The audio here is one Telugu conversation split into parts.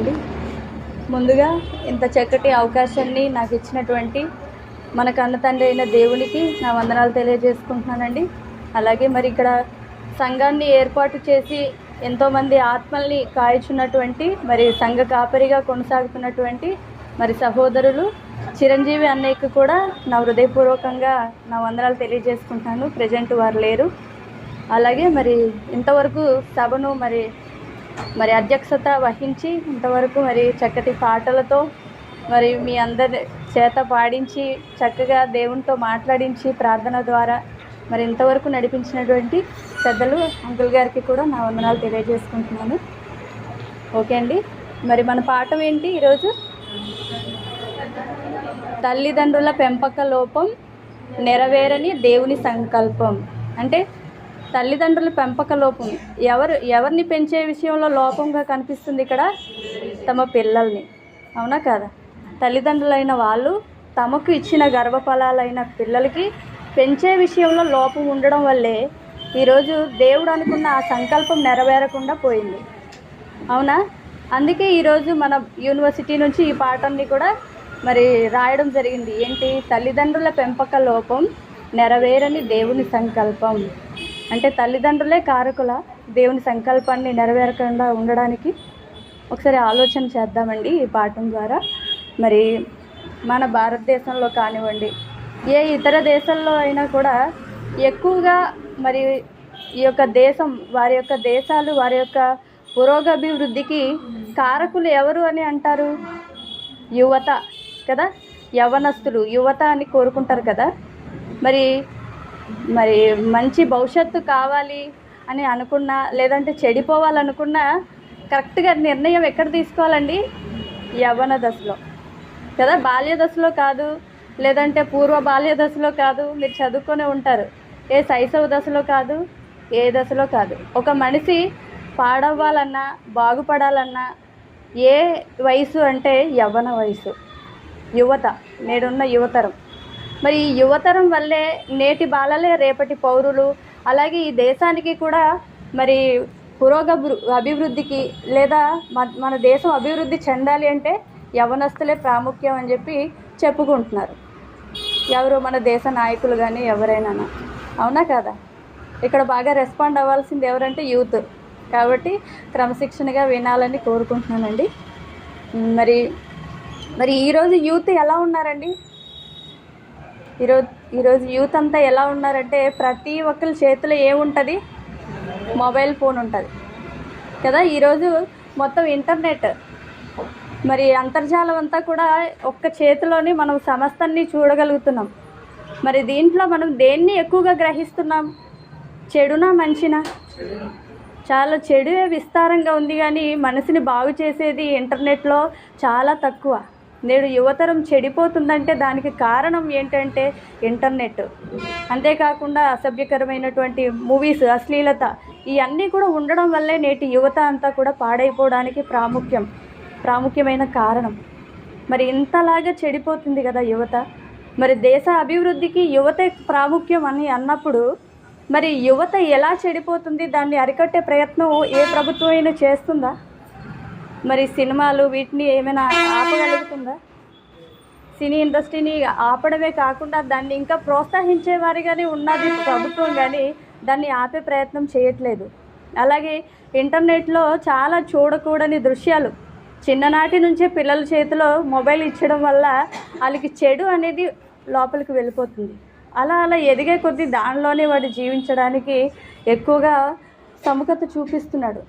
అండి. ముందుగా ఇంత చక్కటి అవకాశాన్ని నాకు ఇచ్చినటువంటి మన కన్న తండ్రి అయిన దేవునికి నా వందనాలు తెలియజేసుకుంటున్నానండి. అలాగే మరి ఇక్కడ సంఘాన్ని ఏర్పాటు చేసి ఎంతోమంది ఆత్మల్ని కాయచున్నటువంటి మరి సంఘ కాపరిగా కొనసాగుతున్నటువంటి మరి సహోదరులు చిరంజీవి అన్నయ్యకు కూడా నా హృదయపూర్వకంగా నా వందనాలు తెలియజేసుకుంటున్నాను. ప్రజెంట్ వారు లేరు. అలాగే మరి ఇంతవరకు సభను మరి అధ్యక్షత వహించి ఇంతవరకు మరి చక్కటి పాటలతో మరి మీ అందరి చేత పాడించి చక్కగా దేవునితో మాట్లాడించి ప్రార్థన ద్వారా మరి ఇంతవరకు నడిపించినటువంటి పెద్దలు అంకుల్ గారికి కూడా నా వందనాలు తెలియజేసుకుంటున్నాను. ఓకే అండి. మరి మన పాఠం ఏంటి ఈరోజు? తల్లిదండ్రుల పెంపక లోపం నెరవేరని దేవుని సంకల్పం. అంటే తల్లిదండ్రుల పెంపక లోపం ఎవరిని పెంచే విషయంలో లోపంగా కనిపిస్తుంది ఇక్కడ? తమ పిల్లల్ని. అవునా కాదా? తల్లిదండ్రులైన వాళ్ళు తమకు ఇచ్చిన గర్భఫలాలైన పిల్లలకి పెంచే విషయంలో లోపం ఉండడం వల్లే ఈరోజు దేవుడు అనుకున్న ఆ సంకల్పం నెరవేరకుండా పోయింది. అవునా? అందుకే ఈరోజు మన యూనివర్సిటీ నుంచి ఈ పాఠాన్ని కూడా మరి రాయడం జరిగింది. ఏంటి? తల్లిదండ్రుల పెంపక లోపం నెరవేరని దేవుని సంకల్పం. అంటే తల్లిదండ్రులే కారకుల దేవుని సంకల్పాన్ని నెరవేరకుండా ఉండడానికి ఒకసారి ఆలోచన చేద్దామండి ఈ పాఠం ద్వారా. మరి మన భారతదేశంలో కానివ్వండి, ఏ ఇతర దేశాల్లో అయినా కూడా ఎక్కువగా మరి ఈ యొక్క దేశం వారి యొక్క దేశాలు వారి యొక్క పురోగభివృద్ధికి కారకులు ఎవరు అని అంటారు? యువత కదా. యవ్వనస్తులు యువత అని కోరుకుంటారు కదా. మరి మంచి భవిష్యత్తు కావాలి అని అనుకున్నా, లేదంటే చెడిపోవాలనుకున్నా కరెక్ట్గా నిర్ణయం ఎక్కడ తీసుకోవాలండి? యవ్వన దశలో కదా. బాల్య దశలో కాదు, లేదంటే పూర్వ బాల్య దశలో కాదు. మీరు చదువుకొని ఉంటారు. ఏ శైశవ దశలో కాదు, ఏ దశలో కాదు. ఒక మనిషి పాడవ్వాలన్నా బాగుపడాలన్నా ఏ వయసు అంటే యవ్వన వయసు, యువత, నేడున్న యువతరం. మరి ఈ యువతరం వల్లే నేటి బాలలే రేపటి పౌరులు. అలాగే ఈ దేశానికి కూడా మరి అభివృద్ధికి లేదా మన దేశం అభివృద్ధి చెందాలి అంటే యవ్వనస్తులే ప్రాముఖ్యం అని చెప్పి చెప్పుకుంటున్నారు. ఎవరు? మన దేశ నాయకులు కానీ ఎవరైనా. అవునా కదా? ఇక్కడ బాగా రెస్పాండ్ అవ్వాల్సింది ఎవరంటే యూత్. కాబట్టి క్రమశిక్షణగా వినాలని కోరుకుంటున్నానండి. మరి ఈరోజు యూత్ ఎలా ఉన్నారండి? ఈరోజు యూత్ అంతా ఎలా ఉన్నారంటే ప్రతి ఒక్కరి చేతిలో ఏముంటుంది? మొబైల్ ఫోన్ ఉంటుంది కదా. ఈరోజు మొత్తం ఇంటర్నెట్, మరి అంతర్జాలం అంతా కూడా ఒక్క చేతిలోని మనం సమస్తాన్ని చూడగలుగుతున్నాం. మరి దీంట్లో మనం దేన్ని ఎక్కువగా గ్రహిస్తున్నాం? చెడునా మంచినా? చాలా చెడువే విస్తారంగా ఉంది, కానీ మనసుని బాగు చేసేది ఇంటర్నెట్లో చాలా తక్కువ. నేడు యువతరం చెడిపోతుందంటే దానికి కారణం ఏంటంటే ఇంటర్నెట్. అంతేకాకుండా అసభ్యకరమైనటువంటి మూవీస్, అశ్లీలత, ఇవన్నీ కూడా ఉండడం వల్లే నేటి యువత అంతా కూడా పాడైపోవడానికి ప్రాముఖ్యమైన కారణం. మరి ఇంతలాగా చెడిపోతుంది కదా యువత. మరి దేశ అభివృద్ధికి యువతే ప్రాముఖ్యం అని అన్నప్పుడు మరి యువత ఎలా చెడిపోతుంది? దాన్ని అరికట్టే ప్రయత్నం ఏ ప్రభుత్వం అయినా చేస్తుందా? మరి సినిమాలు వీటిని ఏమైనా ఆపగలుగుతుందా? సినీ ఇండస్ట్రీని ఆపడమే కాకుండా దాన్ని ఇంకా ప్రోత్సహించేవారిగానే ఉన్నది ప్రభుత్వం, కానీ దాన్ని ఆపే ప్రయత్నం చేయట్లేదు. అలాగే ఇంటర్నెట్లో చాలా చూడకూడని దృశ్యాలు చిన్ననాటి నుంచే పిల్లల చేతిలో మొబైల్ ఇచ్చడం వల్ల వాళ్ళకి చెడు అనేది లోపలికి వెళ్ళిపోతుంది. అలా ఎదిగే కొద్దీ దానిలోనే వాడు జీవించడానికి ఎక్కువగా సముఖత చూపిస్తున్నాడు.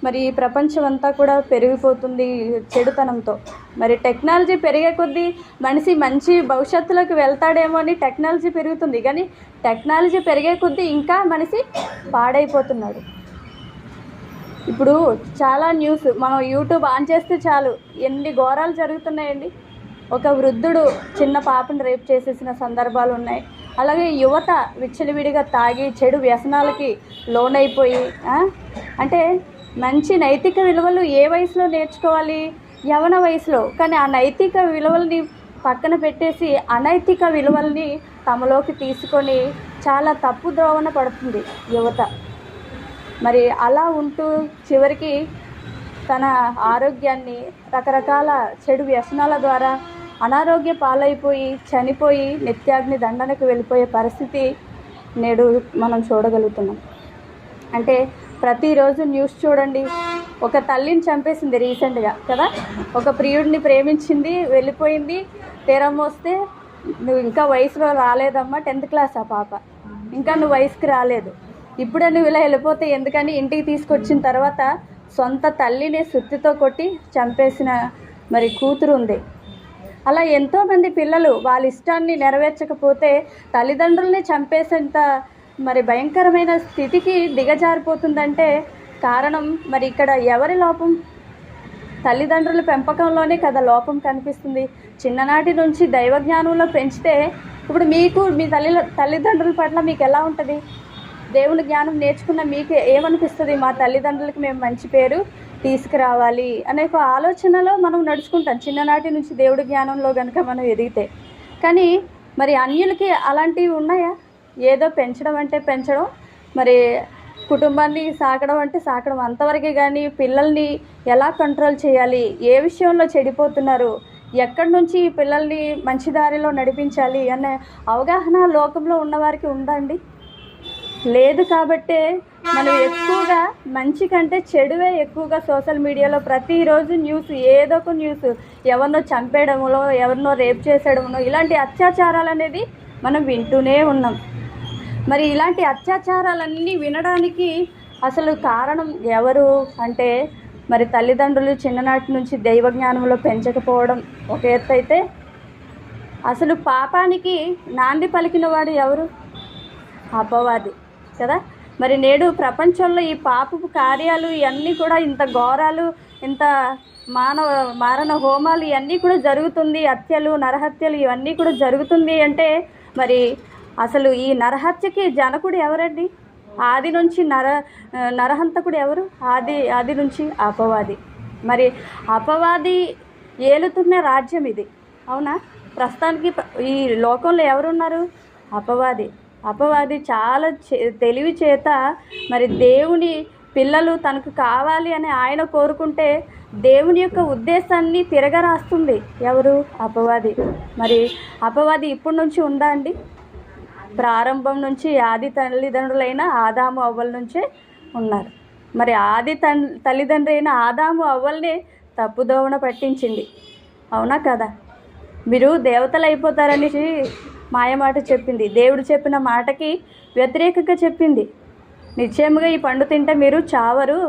మరి ఈ ప్రపంచం అంతా కూడా పెరిగిపోతుంది చెడుతనంతో. మరి టెక్నాలజీ పెరిగే కొద్దీ మనిషి మంచి భవిష్యత్తులోకి వెళ్తాడేమో అని టెక్నాలజీ పెరుగుతుంది, కానీ టెక్నాలజీ పెరిగే కొద్దీ ఇంకా మనిషి పాడైపోతున్నాడు. ఇప్పుడు చాలా న్యూస్ మనం యూట్యూబ్ ఆన్ చేస్తే చాలు ఎన్ని ఘోరాలు జరుగుతున్నాయండి. ఒక వృద్ధుడు చిన్న పాపను రేప్ చేసేసిన సందర్భాలు ఉన్నాయి. అలాగే యువత విచ్చలవిడిగా తాగి చెడు వ్యసనాలకి లోనైపోయి అంటే మంచి నైతిక విలువలు ఏ వయసులో నేర్చుకోవాలి? యవ్వన వయసులో. కానీ ఆ నైతిక విలువల్ని పక్కన పెట్టేసి అనైతిక విలువల్ని తమలోకి తీసుకొని చాలా తప్పు ద్రోవన పడుతుంది యువత. మరి అలా ఉంటూ చివరికి తన ఆరోగ్యాన్ని రకరకాల చెడు వ్యసనాల ద్వారా అనారోగ్య పాలైపోయి చనిపోయి నిత్యాగ్ని దండనకు వెళ్ళిపోయే పరిస్థితి నేడు మనం చూడగలుగుతున్నాం. అంటే ప్రతిరోజు న్యూస్ చూడండి, ఒక తల్లిని చంపేసింది రీసెంట్గా కదా, ఒక ప్రియుడిని ప్రేమించింది వెళ్ళిపోయింది, తీరం వస్తే నువ్వు ఇంకా వయసులో రాలేదమ్మా, 10th క్లాస్ ఆ పాప, ఇంకా నువ్వు వయసుకి రాలేదు, ఇప్పుడే నువ్వు ఇలా వెళ్ళిపోతే ఎందుకని ఇంటికి తీసుకొచ్చిన తర్వాత సొంత తల్లిని సుత్తితో కొట్టి చంపేసిన మరి కూతురు ఉంది. అలా ఎంతోమంది పిల్లలు వాళ్ళ ఇష్టాన్ని నెరవేర్చకపోతే తల్లిదండ్రుల్ని చంపేసేంత మరి భయంకరమైన స్థితికి దిగజారిపోతుందంటే కారణం మరి ఇక్కడ ఎవరి లోపం? తల్లిదండ్రుల పెంపకంలోనే కదా లోపం కనిపిస్తుంది. చిన్ననాటి నుంచి దైవజ్ఞానంలో పెంచితే ఇప్పుడు మీకు మీ తల్లిదండ్రుల పట్ల మీకు ఎలా ఉంటుంది? దేవుని జ్ఞానం నేర్చుకున్న మీకు ఏమనిపిస్తుంది? మా తల్లిదండ్రులకి మేము మంచి పేరు తీసుకురావాలి అనే ఒక ఆలోచనలో మనం నడుచుకుంటాం చిన్ననాటి నుంచి దేవుడి జ్ఞానంలో కనుక మనం ఎదిగితే. కానీ మరి అన్యులకి అలాంటివి ఉన్నాయా? ఏదో పెంచడం అంటే పెంచడం, మరి కుటుంబాన్ని సాకడం అంటే సాకడం అంతవరకే. కానీ పిల్లల్ని ఎలా కంట్రోల్ చేయాలి, ఏ విషయంలో చెడిపోతున్నారు, ఎక్కడి నుంచి పిల్లల్ని మంచి దారిలో నడిపించాలి అనే అవగాహన లోకంలో ఉన్నవారికి ఉందా అండి? లేదు. కాబట్టే మనం ఎక్కువగా మంచి కంటే చెడువే ఎక్కువగా సోషల్ మీడియాలో ప్రతిరోజు న్యూస్, ఏదో ఒక న్యూస్, ఎవరినో చంపేయడములో, ఎవరినో రేప్ చేసేయడమునో, ఇలాంటి అత్యాచారాలు అనేది మనం వింటూనే ఉన్నాం. మరి ఇలాంటి అత్యాచారాలన్నీ వినడానికి అసలు కారణం ఎవరు అంటే మరి తల్లిదండ్రులు చిన్ననాటి నుంచి దైవజ్ఞానంలో పెంచకపోవడం ఒక ఎత్తు అయితే, అసలు పాపానికి నాంది పలికిన వాడు ఎవరు? అపవాది కదా. మరి నేడు ప్రపంచంలో ఈ పాపపు కార్యాలు ఇవన్నీ కూడా, ఇంత ఘోరాలు, ఇంత మారణ హోమాలు ఇవన్నీ కూడా జరుగుతుంది, హత్యలు నరహత్యలు ఇవన్నీ కూడా జరుగుతుంది అంటే మరి అసలు ఈ నరహత్యకి జనకుడు ఎవరండి? ఆది నుంచి నరహంతకుడు ఎవరు? ఆది నుంచి అపవాది. మరి అపవాది ఏలుతున్న రాజ్యం ఇది, అవునా? ప్రస్తుతానికి ఈ లోకంలో ఎవరున్నారు? అపవాది చాలా తెలివి చేత మరి దేవుని పిల్లలు తనకు కావాలి అని ఆయన కోరుకుంటే దేవుని యొక్క ఉద్దేశాన్ని తిరగరాస్తుంది ఎవరు? అపవాది. మరి అపవాది ఇప్పటి నుంచి ఉందా అండి? ప్రారంభం నుంచి ఆది తల్లిదండ్రులైన ఆదాము అవ్వల నుంచే ఉన్నారు. మరి ఆది తల్లిదండ్రి అయిన ఆదాము అవ్వల్ని తప్పుదోవన పట్టించింది, అవునా కదా? మీరు దేవతలు అయిపోతారనేసి మాయమాట చెప్పింది, దేవుడు చెప్పిన మాటకి వ్యతిరేకంగా చెప్పింది. నిశ్చయముగా ఈ పండు తింటే మీరు చావరు,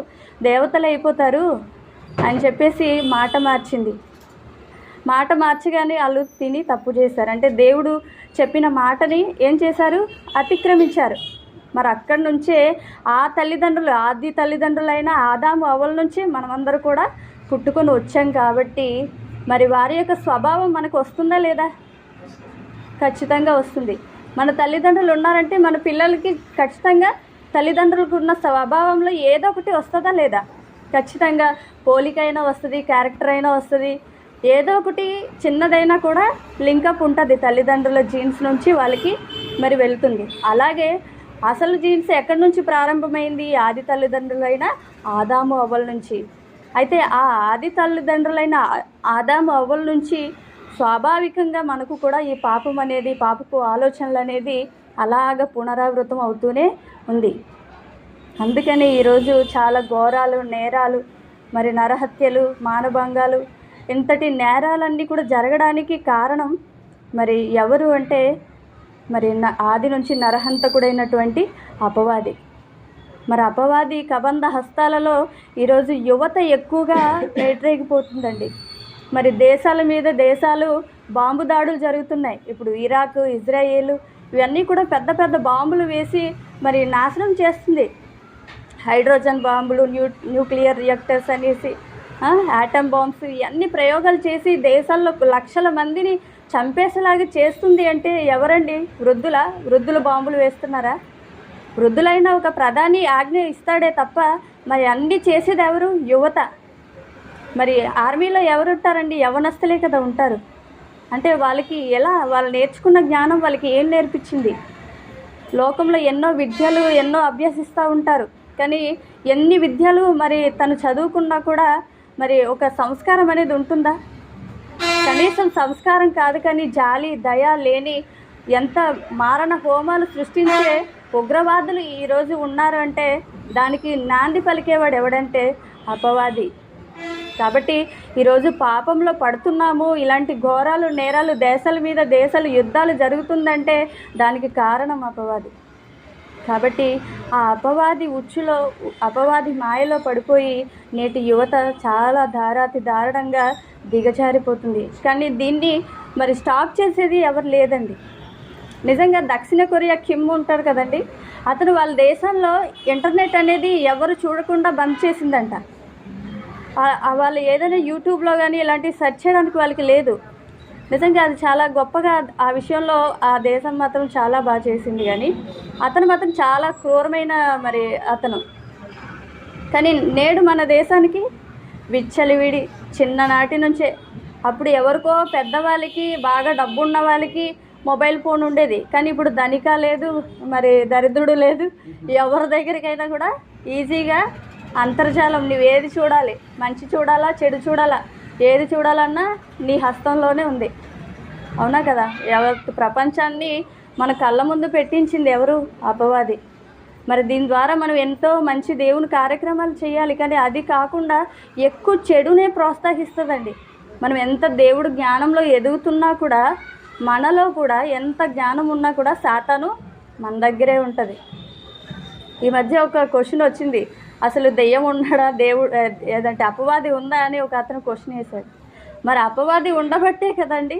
దేవతలు అయిపోతారు అని చెప్పేసి మాట మార్చింది. మాట మార్చగానే వాళ్ళు తిని తప్పు చేశారు. అంటే దేవుడు చెప్పిన మాటని ఏం చేశారు? అతిక్రమించారు. మరి అక్కడి నుంచే ఆ తల్లిదండ్రులు, ఆది తల్లిదండ్రులైన ఆదాము అవ్వల నుంచి మనమందరూ కూడా పుట్టుకొని వచ్చాం. కాబట్టి మరి వారి యొక్క స్వభావం మనకు వస్తుందా లేదా? ఖచ్చితంగా వస్తుంది. మన తల్లిదండ్రులు ఉన్నారంటే మన పిల్లలకి ఖచ్చితంగా తల్లిదండ్రులకు ఉన్న స్వభావంలో ఏదో ఒకటి వస్తుందా లేదా? ఖచ్చితంగా పోలికైనా వస్తుంది, క్యారెక్టర్ అయినా వస్తుంది, ఏదో ఒకటి చిన్నదైనా కూడా లింకప్ ఉంటుంది. తల్లిదండ్రుల జీన్స్ నుంచి వాళ్ళకి మరి వెళ్తుంది. అలాగే అసలు జీన్స్ ఎక్కడి నుంచి ప్రారంభమైంది? ఆది తల్లిదండ్రులైన ఆదాము అవ్వల నుంచి. అయితే ఆ ఆది తల్లిదండ్రులైన ఆదాము అవ్వల నుంచి స్వాభావికంగా మనకు కూడా ఈ పాపం అనేది, పాపపు ఆలోచనలు అనేది అలాగ పునరావృతం అవుతూనే ఉంది. అందుకని ఈరోజు చాలా ఘోరాలు, నేరాలు, మరి నరహత్యలు, మానభంగాలు, ఇంతటి నేరాలన్నీ కూడా జరగడానికి కారణం మరి ఎవరు అంటే మరి ఆది నుంచి నరహంతకుడైనటువంటి అపవాది. మరి అపవాది కబంధ హస్తాలలో ఈరోజు యువత ఎక్కువగా పేటరేగిపోతుందండి. మరి దేశాల మీద దేశాలు బాంబు దాడులు జరుగుతున్నాయి. ఇప్పుడు ఇరాక్, ఇజ్రాయేల్ ఇవన్నీ కూడా పెద్ద పెద్ద బాంబులు వేసి మరి నాశనం చేస్తుంది. హైడ్రోజన్ బాంబులు, న్యూక్లియర్ రియాక్టర్స్ అనేసి, యాటమ్ బాంబ్స్, ఇవన్నీ ప్రయోగాలు చేసి దేశాల్లో లక్షల మందిని చంపేసేలాగా చేస్తుంది. అంటే ఎవరండి? వృద్ధుల బాంబులు వేస్తున్నారా? వృద్ధులైన ఒక ప్రధాని ఆజ్ఞ ఇస్తాడే తప్ప మరి అన్నీ చేసేది ఎవరు? యువత. మరి ఆర్మీలో ఎవరు ఉంటారండి? యవ్వనస్తులే కదా ఉంటారు. అంటే వాళ్ళకి ఎలా, వాళ్ళు నేర్చుకున్న జ్ఞానం వాళ్ళకి ఏం నేర్పించింది? లోకంలో ఎన్నో విద్యలు ఎన్నో అభ్యసిస్తూ ఉంటారు, కానీ ఎన్ని విద్యలు మరి తను చదువుకున్నా కూడా మరి ఒక సంస్కారం అనేది ఉంటుందా? కనీసం సంస్కారం కాదు కానీ జాలి దయ లేని ఎంత మారణ హోమాలు సృష్టించే ఉగ్రవాదులు ఈరోజు ఉన్నారు అంటే దానికి నాంది పలికేవాడు ఎవడంటే అపవాది. కాబట్టి ఈరోజు పాపంలో పడుతున్నాము, ఇలాంటి ఘోరాలు నేరాలు దేశాల మీద దేశాలు యుద్ధాలు జరుగుతుందంటే దానికి కారణం అపవాది. కాబట్టి ఆ అపవాది ఉచ్చులో అపవాది మాయలో పడిపోయి నేటి యువత చాలా దారుణంగా దిగజారిపోతుంది. కానీ దీన్ని మరి స్టాప్ చేసేది ఎవరు లేదండి. నిజంగా దక్షిణ కొరియా కిమ్ ఉంటారు కదండి, అతను వాళ్ళ దేశంలో ఇంటర్నెట్ అనేది ఎవరు చూడకుండా బంద్ చేసిందంట. వాళ్ళు ఏదైనా యూట్యూబ్లో కానీ ఇలాంటివి సెర్చ్ చేయడానికి వాళ్ళకి లేదు. నిజంగా అది చాలా గొప్పగా ఆ విషయంలో ఆ దేశం మాత్రం చాలా బాగా చేసింది. కానీ అతను మాత్రం చాలా క్రూరమైన మరి అతను. కానీ నేడు మన దేశానికి విచ్చలివిడి చిన్ననాటి నుంచే. అప్పుడు ఎవరికో పెద్దవాళ్ళకి బాగా డబ్బు ఉన్న వాళ్ళకి మొబైల్ ఫోన్ ఉండేది, కానీ ఇప్పుడు ధనిక లేదు, మరి దరిద్రుడు లేదు. ఎవరి దగ్గరికైనా కూడా ఈజీగా అంతర్జాలం, నువ్వు ఏది చూడాలి, మంచి చూడాలా చెడు చూడాలా, ఏది చూడాలన్నా నీ హస్తంలోనే ఉంది. అవునా కదా? ప్రపంచాన్ని మన కళ్ళ ముందు పెట్టించింది ఎవరు? అపవాది. మరి దీని ద్వారా మనం ఎంతో మంచి దేవుని కార్యక్రమాలు చేయాలి, కానీ అది కాకుండా ఎక్కువ చెడునే ప్రోత్సహిస్తుందండి. మనం ఎంత దేవుడు జ్ఞానంలో ఎదుగుతున్నా కూడా మనలో కూడా ఎంత జ్ఞానం ఉన్నా కూడా సాతాను మన దగ్గరే ఉంటుంది. ఈ మధ్య ఒక క్వశ్చన్ వచ్చింది, అసలు దెయ్యం ఉన్నాడా, దేవుడు ఏదంటే అపవాది ఉందా అని ఒక అతను క్వశ్చన్ వేశాడు. మరి అపవాది ఉండబట్టే కదండి,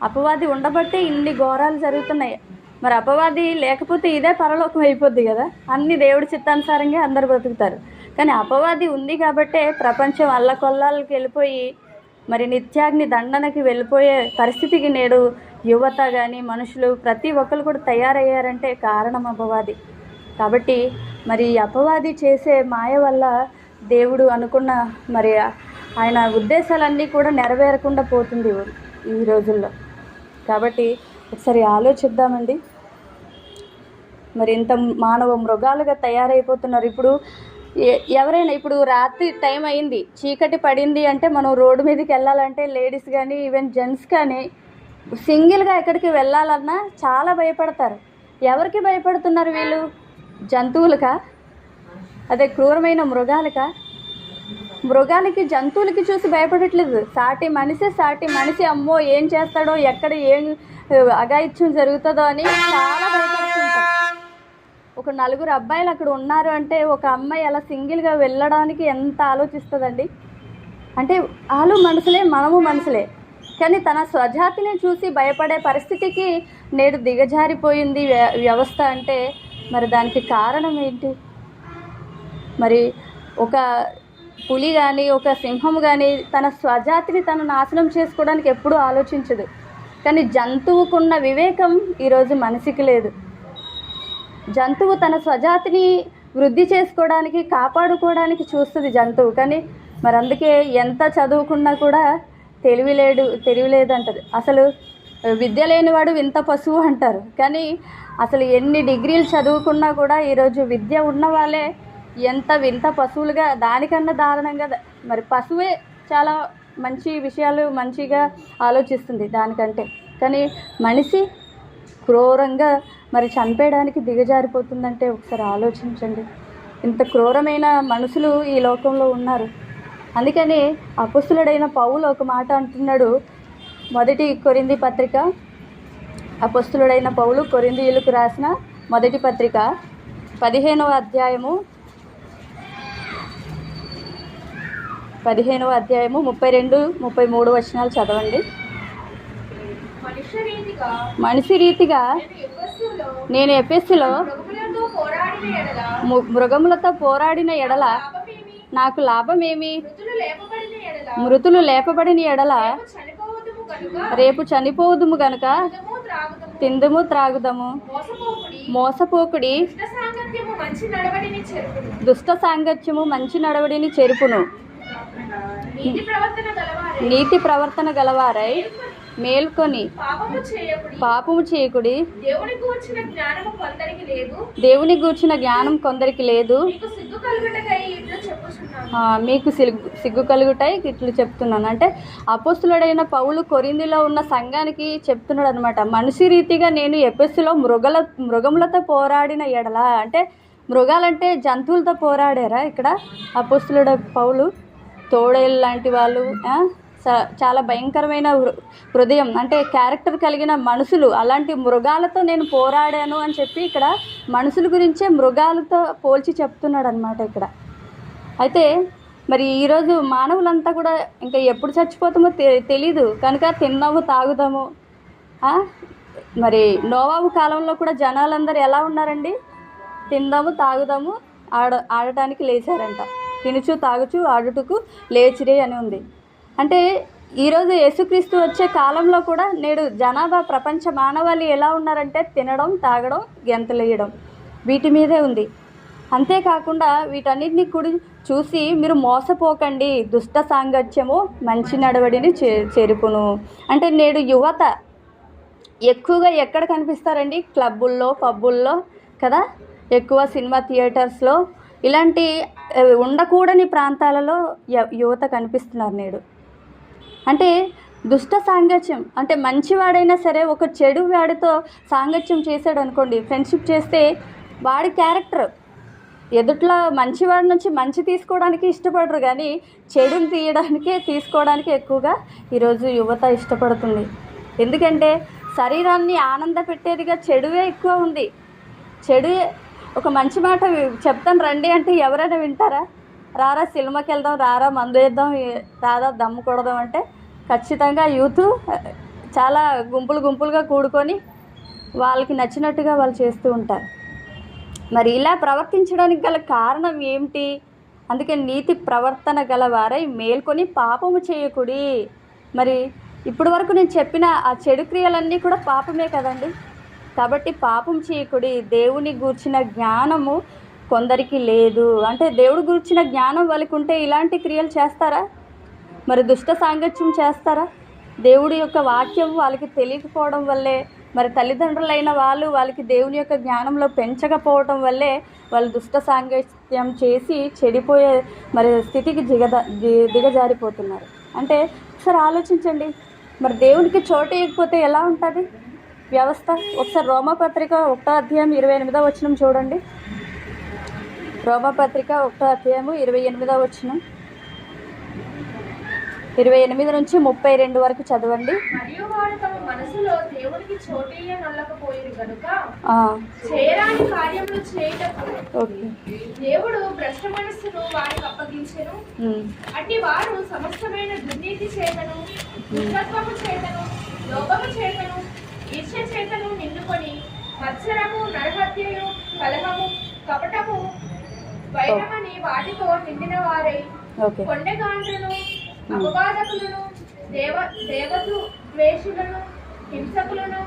అపవాది ఉండబట్టే ఇన్ని ఘోరాలు జరుగుతున్నాయి. మరి అపవాది లేకపోతే ఇదే పరలోకం అయిపోద్ది కదా, అన్ని దేవుడి చిత్తానుసారంగా అందరు బతుకుతారు. కానీ అపవాది ఉంది కాబట్టే ప్రపంచం అల్లకొల్లాలకి వెళ్ళిపోయి మరి నిత్యాగ్ని దండనకి వెళ్ళిపోయే పరిస్థితికి నేడు యువత కానీ మనుషులు ప్రతి ఒక్కరు కూడా తయారయ్యారంటే కారణం అపవాది. కాబట్టి మరి అపవాది చేసే మాయ వల్ల దేవుడు అనుకున్న మరి ఆయన ఉద్దేశాలన్నీ కూడా నెరవేరకుండా పోతుంది ఈ రోజుల్లో. కాబట్టి ఒకసారి ఆలోచిద్దామండి. మరి ఇంత మానవ మృగాలుగా తయారైపోతున్నారు. ఇప్పుడు ఎవరైనా ఇప్పుడు రాత్రి టైం అయింది, చీకటి పడింది అంటే మనం రోడ్డు మీదకి వెళ్ళాలంటే లేడీస్ కానీ ఈవెన్ జెంట్స్ కానీ సింగిల్గా ఎక్కడికి వెళ్ళాలన్నా చాలా భయపడతారు. ఎవరికి భయపడుతున్నారు వీళ్ళు? జంతువులకా? అదే క్రూరమైన మృగాలకా? మృగాలకి జంతువులకి చూసి భయపడట్లేదు. సాటి మనిషి అమ్మో ఏం చేస్తాడో, ఎక్కడ ఏం అఘాయిత్యం జరుగుతుందో అని చాలా భయపడుతుంటారు. ఒక నలుగురు అబ్బాయిలు అక్కడ ఉన్నారు అంటే ఒక అమ్మాయి అలా సింగిల్గా వెళ్ళడానికి ఎంత ఆలోచిస్తుందండి. అంటే వాళ్ళు మనుషులే, మనము మనుషులే, కానీ తన స్వజాతిని చూసి భయపడే పరిస్థితికి నేడు దిగజారిపోయింది వ్యవస్థ. అంటే మరి దానికి కారణం ఏంటి? మరి ఒక పులి కానీ ఒక సింహం కానీ తన స్వజాతిని తను నాశనం చేసుకోవడానికి ఎప్పుడూ ఆలోచించదు. కానీ జంతువుకున్న వివేకం ఈరోజు మనిషికి లేదు. జంతువు తన స్వజాతిని వృద్ధి చేసుకోవడానికి కాపాడుకోవడానికి చూస్తుంది జంతువు. కానీ మరి అందుకే ఎంత చదువుకున్నా కూడా తెలివిలేదంటారు. అసలు విద్య లేనివాడు వింత పశువు అంటారు. కానీ అసలు ఎన్ని డిగ్రీలు చదువుకున్నా కూడా ఈరోజు విద్య ఉన్న వాళ్ళే ఎంత వింత పశువులుగా, దానికన్నా దారుణంగా మరి పశువే చాలా మంచి విషయాలు మంచిగా ఆలోచిస్తుంది దానికంటే. కానీ మనిషి క్రూరంగా మరి చంపేయడానికి దిగజారిపోతుందంటే ఒకసారి ఆలోచించండి. ఇంత క్రూరమైన మనుషులు ఈ లోకంలో ఉన్నారు. అందుకని అపొస్తలుడైన పౌలు ఒక మాట అంటున్నాడు. మొదటి కొరింథీ పత్రిక, అపొస్తలుడైన పౌలు కొరింథీయులకు రాసిన మొదటి పత్రిక 15వ అధ్యాయము 32-33 వచనాలు చదవండి. మనిషి రీతిగా నేను ఎఫెసులో మృగములతో పోరాడిన ఎడల నాకు లాభమేమి? మృతులు లేపబడిన ఎడల రేపు చనిపోదుము గనుక తిందుము త్రాగుదము. మోసపోకుడి దుష్ట సాంగత్యము మంచి నడవడిని చెరుపును. నీతి ప్రవర్తన గలవారై మేల్కొని పాపము చేయకుడి, దేవుని గూర్చిన జ్ఞానం కొందరికి లేదు, మీకు సిగ్గు కలుగుటాయి ఇట్లు చెప్తున్నాను. అంటే అపోస్తులుడైన పౌలు కొరింథీలో ఉన్న సంఘానికి చెప్తున్నాడు అనమాట. మనిషి రీతిగా నేను ఎఫెసులో మృగములతో పోరాడిన ఎడల, అంటే మృగాలంటే జంతువులతో పోరాడారా ఇక్కడ అపోస్తులుడ పౌలు? తోడేళ్ళు లాంటి వాళ్ళు, చాలా భయంకరమైన హృదయం అంటే క్యారెక్టర్ కలిగిన మనుషులు, అలాంటి మృగాలతో నేను పోరాడాను అని చెప్పి ఇక్కడ మనుషుల గురించే మృగాలతో పోల్చి చెప్తున్నాడు అనమాట ఇక్కడ. అయితే మరి ఈరోజు మానవులంతా కూడా ఇంకా ఎప్పుడు చచ్చిపోతామో తెలీదు కనుక తిన్నాము తాగుదాము. మరి నోవాహు కాలంలో కూడా జనాలందరూ ఎలా ఉన్నారండి? తిందాము తాగుదాము ఆడటానికి లేచారంట. తినుచు తాగుచు ఆడుటకు లేచిరే అని ఉంది. అంటే ఈరోజు యేసుక్రీస్తు వచ్చే కాలంలో కూడా నేడు జనాభా ప్రపంచ మానవాళి ఎలా ఉన్నారంటే తినడం తాగడం గెంతలేయడం వీటి మీదే ఉంది. అంతేకాకుండా వీటన్నిటిని కూడా చూసి మీరు మోసపోకండి, దుష్ట సాంగత్యము మంచి నడవడిని చెరుపును. అంటే నేడు యువత ఎక్కువగా ఎక్కడ కనిపిస్తారండి? క్లబ్బుల్లో, పబ్బుల్లో కదా, ఎక్కువ సినిమా థియేటర్స్లో, ఇలాంటి ఉండకూడని ప్రాంతాలలో యువత కనిపిస్తున్నారు నేడు. అంటే దుష్ట సాంగత్యం అంటే మంచివాడైనా సరే ఒక చెడు వాడితో సాంగత్యం చేశాడు అనుకోండి, ఫ్రెండ్షిప్ చేస్తే వాడి క్యారెక్టర్ ఎదుట్లో మంచివాడి నుంచి మంచి తీసుకోవడానికి ఇష్టపడరు, కానీ చెడుని తీసుకోవడానికి ఎక్కువగా ఈరోజు యువత ఇష్టపడుతుంది. ఎందుకంటే శరీరాన్ని ఆనంద పెట్టేదిగా చెడువే ఎక్కువ ఉంది. చెడు ఒక మంచి మాట చెప్తాను రండి అంటే ఎవరైనా వింటారా? రారా సినిమాకి వెళ్దాం, రారా మందు వేద్దాం, రారా దమ్ము కొడదాం అంటే ఖచ్చితంగా యూత్ చాలా గుంపులుగా కూడుకొని వాళ్ళకి నచ్చినట్టుగా వాళ్ళు చేస్తూ ఉంటారు. మరి ఇలా ప్రవర్తించడానికి గల కారణం ఏమిటి? అందుకే నీతి ప్రవర్తన గల వారై మేల్కొని పాపము చేయకుడి. మరి ఇప్పటి వరకు నేను చెప్పిన ఆ చెడు క్రియలన్నీ కూడా పాపమే కదండి. కాబట్టి పాపం చేయకుడి. దేవుని గూర్చిన జ్ఞానము కొందరికి లేదు. అంటే దేవుడు గూర్చిన జ్ఞానం వాళ్ళకి ఉంటే ఇలాంటి క్రియలు చేస్తారా? మరి దుష్ట సాంగత్యం చేస్తారా? దేవుడి యొక్క వాక్యం వాళ్ళకి తెలియకపోవడం వల్లే, మరి తల్లిదండ్రులైన వాళ్ళకి దేవుని యొక్క జ్ఞానంలో పెంచకపోవడం వల్లే వాళ్ళు దుష్ట సాంగత్యం చేసి చెడిపోయే మరి స్థితికి దిగజారిపోతున్నారు. అంటే ఒకసారి ఆలోచించండి, మరి దేవునికి చోటు ఇవ్వకపోతే ఎలా ఉంటుంది వ్యవస్థ? ఒకసారి రోమపత్రిక 1వ అధ్యాయం 28వ వచనం చూడండి. రోమపత్రిక 1వ అధ్యాయం 28వ వచనం, 28 నుంచి 32 వరకు చదవండి. మరియు వారు తమ మనసులో దేవునికి చోటియ్యనొల్లకపోయిరు గనుక చేయరాని కార్యములు చేయుటకు దేవుడు భ్రష్ట మనస్సును వారికి అప్పగించెను. అట్టి వారు సమస్తమైన దుర్నీతి చేతను, దుష్టత్వము చేతను, లోభము చేతను, ఈర్ష్య చేతను నిండుకొని మత్సరము, నరహత్యయు, కలహము, కపటము, వైరమని వాటితో నిండిన వారై కొండగాండ్లను, అపవాదకులను, దేవద్వేషులను, హింసకులను,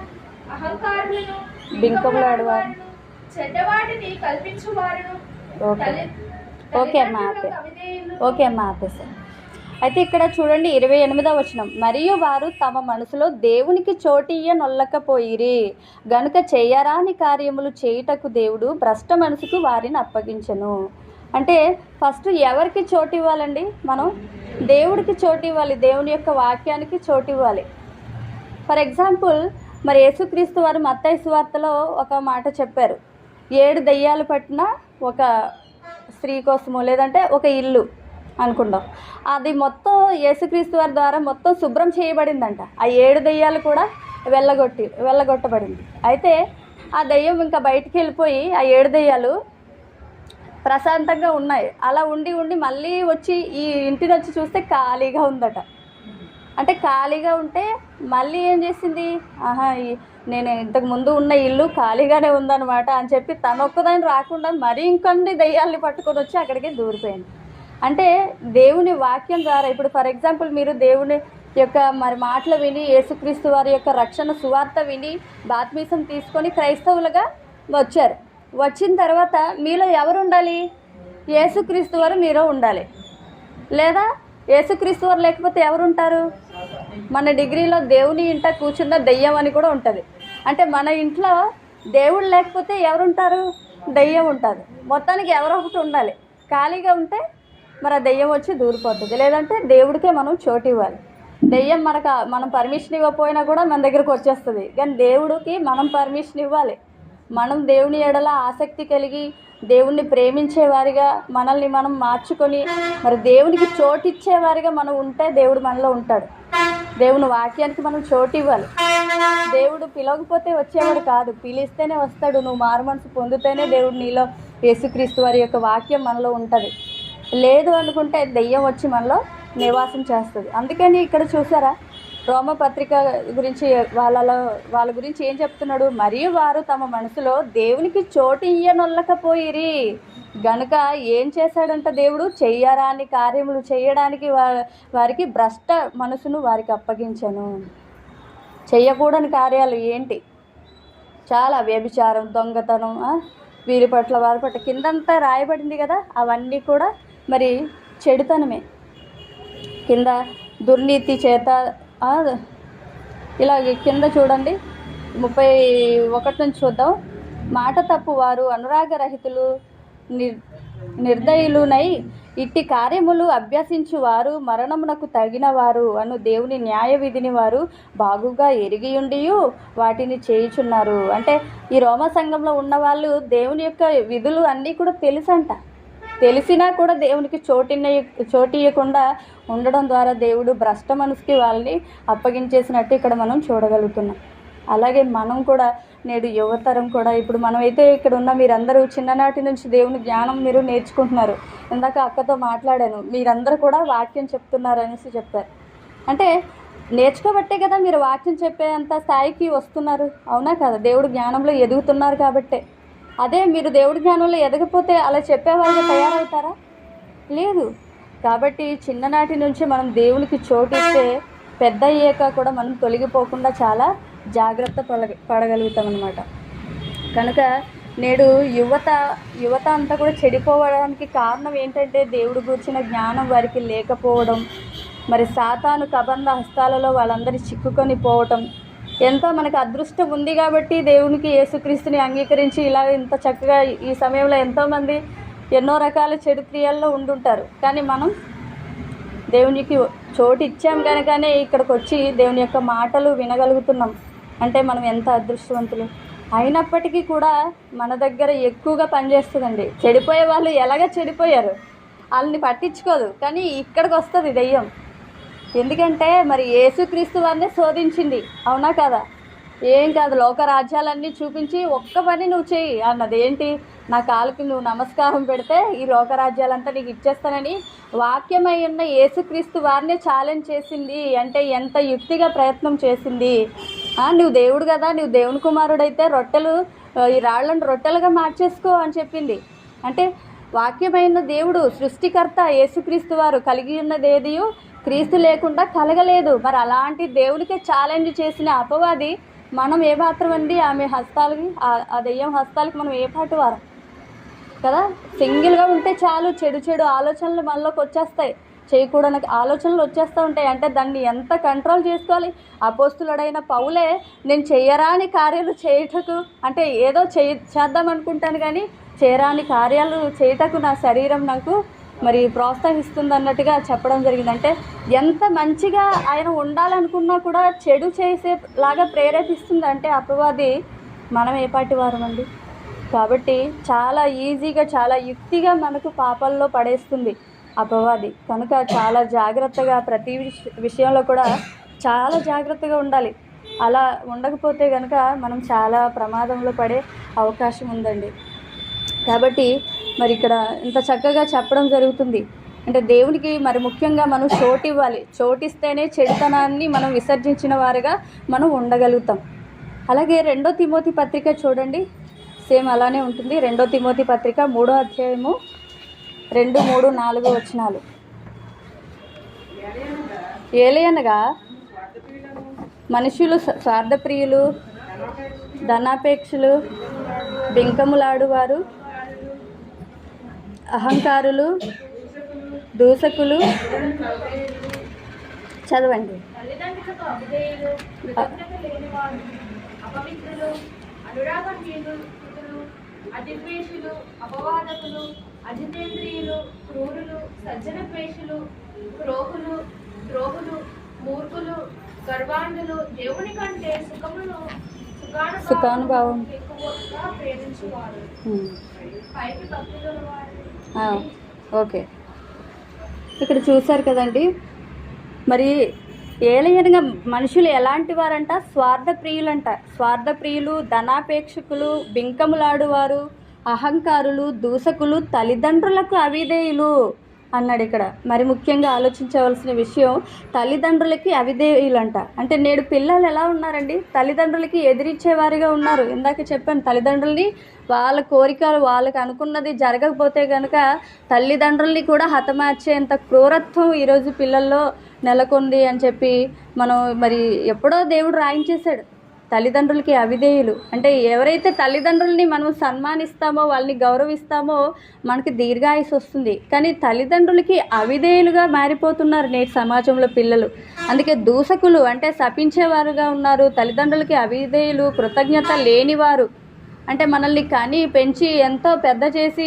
అహంకారులను, బింకములాడువారును, చెడ్డవాటిని కల్పించువారును, ఓకే అమ్మా ఆపేసా. అయితే ఇక్కడ చూడండి 28వ వచనం, మరియు వారు తమ మనసులో దేవునికి చోటియ్యనొల్లకపోయిరి గనుక చేయరాని కార్యములు చేయుటకు దేవుడు భ్రష్ట మనసుకు వారిని అప్పగించెను. అంటే ఫస్ట్ ఎవరికి చోటు ఇవ్వాలండి? మనం దేవుడికి చోటు ఇవ్వాలి, దేవుని యొక్క వాక్యానికి చోటు ఇవ్వాలి. ఫర్ ఎగ్జాంపుల్ మరి యేసుక్రీస్తు వారు మత్తయి సువార్తలో ఒక మాట చెప్పారు. 7 దెయ్యాలు పట్టిన ఒక స్త్రీ కోసము, లేదంటే ఒక ఇల్లు అనుకుందాం, అది మొత్తం యేసుక్రీస్తు వారి ద్వారా మొత్తం శుభ్రం చేయబడిందంట. ఆ 7 దెయ్యాలు కూడా వెళ్ళగొట్టబడింది. అయితే ఆ దెయ్యం ఇంకా బయటికి వెళ్ళిపోయి ఆ 7 దెయ్యాలు ప్రశాంతంగా ఉన్నాయి. అలా ఉండి మళ్ళీ వచ్చి ఈ ఇంటిని వచ్చి చూస్తే ఖాళీగా ఉందట. అంటే ఖాళీగా ఉంటే మళ్ళీ ఏం చేసింది, నేను ఇంతకు ముందు ఉన్న ఇల్లు ఖాళీగానే ఉందన్నమాట అని చెప్పి తనొక్కదాన్ని రాకుండా మరీ ఇంకొన్ని దెయ్యాల్ని పట్టుకొని వచ్చి అక్కడికి దూరిపోయింది. అంటే దేవుని వాక్యం ద్వారా ఇప్పుడు ఫర్ ఎగ్జాంపుల్ మీరు దేవుని యొక్క మరి మాటలు విని యేసుక్రీస్తు వారి యొక్క రక్షణ సువార్త విని బాప్తిసం తీసుకొని క్రైస్తవులుగా వచ్చారు. వచ్చిన తర్వాత మీలో ఎవరు ఉండాలి? యేసుక్రీస్తు వారు మీలో ఉండాలి. లేదా యేసుక్రీస్తు వారు లేకపోతే ఎవరు ఉంటారు? మన డిగ్రీలో దేవుని ఇంట కూర్చున్న దెయ్యం అని కూడా ఉంటుంది. అంటే మన ఇంట్లో దేవుడు లేకపోతే ఎవరుంటారు? దెయ్యం ఉంటుంది. మొత్తానికి ఎవరో ఒకటి ఉండాలి. ఖాళీగా ఉంటే మరి ఆ దెయ్యం వచ్చి దూరిపోతుంది. లేదంటే దేవుడికే మనం చోటు ఇవ్వాలి. దెయ్యం మనం పర్మిషన్ ఇవ్వకపోయినా కూడా మన దగ్గరకు వచ్చేస్తుంది. కానీ దేవుడికి మనం పర్మిషన్ ఇవ్వాలి. మనం దేవుని ఎడల ఆసక్తి కలిగి దేవుణ్ణి ప్రేమించేవారిగా మనల్ని మనం మార్చుకొని మరి దేవునికి చోటు ఇచ్చేవారిగా మనం ఉంటే దేవుడు మనలో ఉంటాడు. దేవుని వాక్యానికి మనం చోటు ఇవ్వాలి. దేవుడు పిలవకపోతే వచ్చేవాడు కాదు, పిలిస్తేనే వస్తాడు. నువ్వు మారుమనసు పొందితేనే దేవుడు నీలో యేసుక్రీస్తు వారి యొక్క వాక్యం మనలో ఉంటుంది. లేదు అనుకుంటే దెయ్యం వచ్చి మనలో నివాసం చేస్తుంది. అందుకని ఇక్కడ చూసారా, రోమపత్రిక గురించి వాళ్ళ గురించి ఏం చెప్తున్నాడు? మరియు వారు తమ మనసులో దేవునికి చోటు ఇయ్యనొల్లకపోయిరి గనుక ఏం చేశాడంట దేవుడు? చెయ్యరాని కార్యములు చేయడానికి వారికి భ్రష్ట మనసును వారికి అప్పగించను. చెయ్యకూడని కార్యాలు ఏంటి? చాలా వ్యభిచారం, దొంగతనం, వీరి పట్ల వారి పట్ల కిందంతా రాయబడింది కదా, అవన్నీ కూడా మరి చెడుతనమే. కింద దుర్నీతి చేత ఇలాగే కింద చూడండి 31 నుంచి చూద్దాం. మాట తప్పు వారు, అనురాగరహితులు, నిర్దయులునై ఇట్టి కార్యములు అభ్యసించువారు, మరణమునకు తగినవారు అను దేవుని న్యాయ విధిని వారు బాగుగా ఎరిగియుండియు వాటిని చేయుచున్నారు. అంటే ఈ రోమ సంఘంలో ఉన్న వాళ్ళు దేవుని యొక్క విధులు అన్నీ కూడా తెలుసంట. తెలిసినా కూడా దేవునికి చోటియ్యకుండా ఉండడం ద్వారా దేవుడు భ్రష్ట మనసుకి వాళ్ళని అప్పగించేసినట్టు ఇక్కడ మనం చూడగలుగుతున్నాం. అలాగే మనం కూడా నేడు యువతరం కూడా ఇప్పుడు మనమైతే ఇక్కడ ఉన్న మీరందరూ చిన్ననాటి నుంచి దేవుని జ్ఞానం మీరు నేర్చుకుంటున్నారు. ఇందాక అక్కతో మాట్లాడాను, మీరందరూ కూడా వాక్యం చెప్తున్నారు అనేసి చెప్పారు. అంటే నేర్చుకోబట్టే కదా మీరు వాక్యం చెప్పేంత స్థాయికి వస్తున్నారు, అవునా కదా? దేవుడు జ్ఞానంలో ఎదుగుతున్నారు కాబట్టే. అదే మీరు దేవుడి జ్ఞానంలో ఎదగపోతే అలా చెప్పేవాళ్ళగా తయారవుతారా? లేదు. కాబట్టి చిన్ననాటి నుంచి మనం దేవునికి చోటు ఇస్తే పెద్ద అయ్యాక కూడా మనం తొలగిపోకుండా చాలా జాగ్రత్త పడగలుగుతాం అన్నమాట. కనుక నేడు యువత అంతా కూడా చెడిపోవడానికి కారణం ఏంటంటే దేవుడి గురించిన జ్ఞానం వారికి లేకపోవడం, మరి సాతాను కబంధ హస్తాలలో వాళ్ళందరి చిక్కుకొని పోవటం. ఎంతో మనకు అదృష్టం ఉంది కాబట్టి దేవునికి యేసుక్రీస్తుని అంగీకరించి ఇలా ఇంత చక్కగా ఈ సమయంలో ఎంతోమంది ఎన్నో రకాల చెడు క్రియల్లో ఉండుంటారు. కానీ మనం దేవునికి చోటు ఇచ్చాం కనుకనే ఇక్కడికి వచ్చి దేవుని యొక్క మాటలు వినగలుగుతున్నాం. అంటే మనం ఎంత అదృష్టవంతులు. అయినప్పటికీ కూడా మన దగ్గర ఎక్కువగా పనిచేస్తుందండి. చెడిపోయే వాళ్ళు ఎలాగ చెడిపోయారు, వాళ్ళని పట్టించుకోదు. కానీ ఇక్కడికి వస్తుంది దెయ్యం. ఎందుకంటే మరి యేసుక్రీస్తు వారిని శోధించింది, అవునా కదా? ఏం కాదు, లోక రాజ్యాలన్నీ చూపించి ఒక్క పని నువ్వు చెయ్యి అన్నది. ఏంటి? నా కాలుకి నువ్వు నమస్కారం పెడితే ఈ లోకరాజ్యాలంతా నీకు ఇచ్చేస్తానని వాక్యమై ఉన్న యేసుక్రీస్తు వారిని ఛాలెంజ్ చేసింది. అంటే ఎంత యుక్తిగా ప్రయత్నం చేసింది. నువ్వు దేవుడు కదా, నువ్వు దేవుని కుమారుడైతే ఈ రాళ్ళను రొట్టెలుగా మార్చేసుకో అని చెప్పింది. అంటే వాక్యమైన దేవుడు సృష్టికర్త యేసుక్రీస్తు వారు కలిగి ఉన్నదేదియు క్రీస్తు లేకుండా కలగలేదు. మరి అలాంటి దేవుడికే ఛాలెంజ్ చేసిన అపవాది మనం ఏ మాత్రం అండి? ఆమె హస్తాలకి, ఆ దెయ్యం హస్తాలకి మనం ఏ పాటు వారం కదా? సింగిల్గా ఉంటే చాలు, చెడు ఆలోచనలు మనలోకి వచ్చేస్తాయి, చేయకూడని ఆలోచనలు వచ్చేస్తూ ఉంటాయి. అంటే దాన్ని ఎంత కంట్రోల్ చేసుకోవాలి? అపోస్తులుడైన పౌలే నేను చేయరాని కార్యాలు చేయుటకు, అంటే ఏదో చేద్దాం అనుకుంటాను కానీ చేయరాని కార్యాలు చేయుటకు నా శరీరం నాకు మరి ప్రోత్సహిస్తుంది అన్నట్టుగా చెప్పడం జరిగింది. అంటే ఎంత మంచిగా ఆయన ఉండాలనుకున్నా కూడా చెడు చేసేలాగా ప్రేరేపిస్తుంది. అంటే అపవాది మనం ఏ పాటి వారమండి? కాబట్టి చాలా ఈజీగా, చాలా యుక్తిగా మనకు పాపాల్లో పడేస్తుంది అపవాది. కనుక చాలా జాగ్రత్తగా ప్రతి విషయంలో కూడా చాలా జాగ్రత్తగా ఉండాలి. అలా ఉండకపోతే కనుక మనం చాలా ప్రమాదంలో పడే అవకాశం ఉందండి. కాబట్టి మరి ఇక్కడ ఇంత చక్కగా చెప్పడం జరుగుతుంది. అంటే దేవునికి మరి ముఖ్యంగా మనం చోటు ఇవ్వాలి. చోటిస్తేనే చెడుతనాన్ని మనం విసర్జించిన వారుగా మనం ఉండగలుగుతాం. అలాగే 2 తిమోతి పత్రిక చూడండి, సేమ్ అలానే ఉంటుంది. 2 తిమోతి పత్రిక 3వ అధ్యాయము 2, 3, 4 వచనాలు. ఏలయనగా మనుషులు స్వార్థప్రియులు, ధనాపేక్షలు, బింకములాడువారు, అహంకారులు, దూషకులు, చదవండి. తల్లిదండ్రులకు అవిధేయులు, కృతజ్ఞత లేనివారు, అపవిత్రులు, అనురాగహీనులు, అతిద్వేషులు, అపవాదకులు, అజితేంద్రియులు, క్రూరులు, సజ్జన ద్వేషులు, ద్రోహులు, మూర్ఖులు, గర్వాంధులు, దేవుని కంటే సుఖానుభావం ఎక్కువగా ప్రేమించువారు, పైకి భక్తులు ఓకే. ఇక్కడ చూశారు కదండి. మరి ఏలయనగా మనుషులు ఎలాంటి వారంట? స్వార్థప్రియులు, ధనాపేక్షకులు, బింకములాడువారు, అహంకారులు, దూషకులు, తల్లిదండ్రులకు అవిధేయులు అన్నాడు ఇక్కడ. మరి ముఖ్యంగా ఆలోచించవలసిన విషయం, తల్లిదండ్రులకి అవిధేయులంట. అంటే నేడు పిల్లలు ఎలా ఉన్నారండి? తల్లిదండ్రులకి ఎదిరించేవారిగా ఉన్నారు. ఇందాక చెప్పాను, తల్లిదండ్రుల్ని వాళ్ళ కోరికలు వాళ్ళకి అనుకున్నది జరగకపోతే కనుక తల్లిదండ్రుల్ని కూడా హతమార్చేంత క్రూరత్వం ఈరోజు పిల్లల్లో నెలకొంది అని చెప్పి మనం మరి ఎప్పుడో దేవుడు రాయించేశాడు. తల్లిదండ్రులకి అవిధేయులు అంటే ఎవరైతే తల్లిదండ్రుల్ని మనం సన్మానిస్తామో, వాళ్ళని గౌరవిస్తామో మనకి దీర్ఘాయుసు వస్తుంది. కానీ తల్లిదండ్రులకి అవిధేయులుగా మారిపోతున్నారు నేటి సమాజంలో పిల్లలు. అందుకే దూషకులు అంటే శపించేవారుగా ఉన్నారు. తల్లిదండ్రులకి అవిధేయులు, కృతజ్ఞత లేనివారు అంటే మనల్ని కని పెంచి ఎంతో పెద్ద చేసి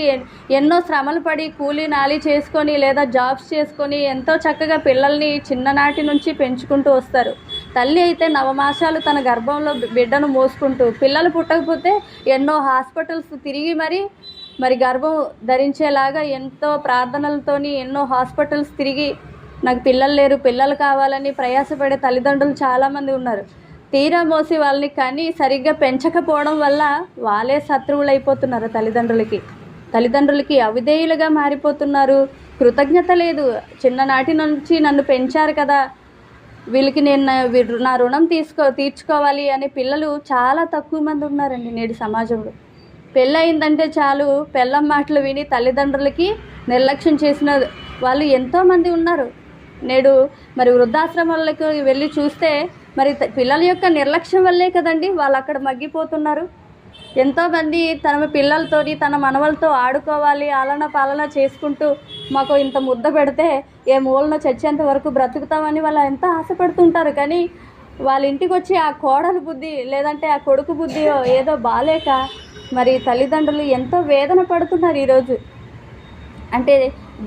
ఎన్నో శ్రమలు పడి కూలీ నాలి చేసుకొని లేదా జాబ్స్ చేసుకొని ఎంతో చక్కగా పిల్లల్ని చిన్ననాటి నుంచి పెంచుకుంటూ వస్తారు. తల్లి అయితే నవమాసాలు తన గర్భంలో బిడ్డను మోసుకుంటూ, పిల్లలు పుట్టకపోతే ఎన్నో హాస్పిటల్స్ తిరిగి మరి గర్భం ధరించేలాగా ఎంతో ప్రార్థనలతోని ఎన్నో హాస్పిటల్స్ తిరిగి నాకు పిల్లలు లేరు, పిల్లలు కావాలని ప్రయాసపడే తల్లిదండ్రులు చాలామంది ఉన్నారు. తీరా మోసి వాళ్ళని కానీ సరిగ్గా పెంచకపోవడం వల్ల వాళ్ళే శత్రువులు అయిపోతున్నారు. తల్లిదండ్రులకి అవిధేయులుగా మారిపోతున్నారు. కృతజ్ఞత లేదు. చిన్ననాటి నుంచి నన్ను పెంచారు కదా, వీళ్ళకి నేను నా రుణం తీర్చుకోవాలి అనే పిల్లలు చాలా తక్కువ మంది ఉన్నారండి నేడు సమాజంలో. పెళ్ళయిందంటే చాలు పెళ్ళం మాటలు విని తల్లిదండ్రులకి నిర్లక్ష్యం చేసిన వాళ్ళు ఎంతోమంది ఉన్నారు. నేడు మరి వృద్ధాశ్రమాలకు వెళ్ళి చూస్తే మరి పిల్లల యొక్క నిర్లక్ష్యం వల్లే కదండి వాళ్ళు అక్కడ మగ్గిపోతున్నారు. ఎంతోమంది తన పిల్లలతోని తన మనవలతో ఆడుకోవాలి, ఆలన పాలన చేసుకుంటూ మాకు ఇంత ముద్ద పెడితే ఏ మూలన చచ్చేంత వరకు బ్రతుకుతామని వాళ్ళు ఎంత ఆశపడుతుంటారు. కానీ వాళ్ళ ఇంటికి వచ్చి ఆ కోడలు బుద్ధి లేదంటే ఆ కొడుకు బుద్ధి ఏదో బాలేక మరి తల్లిదండ్రులు ఎంతో వేదన పడుతున్నారు ఈరోజు. అంటే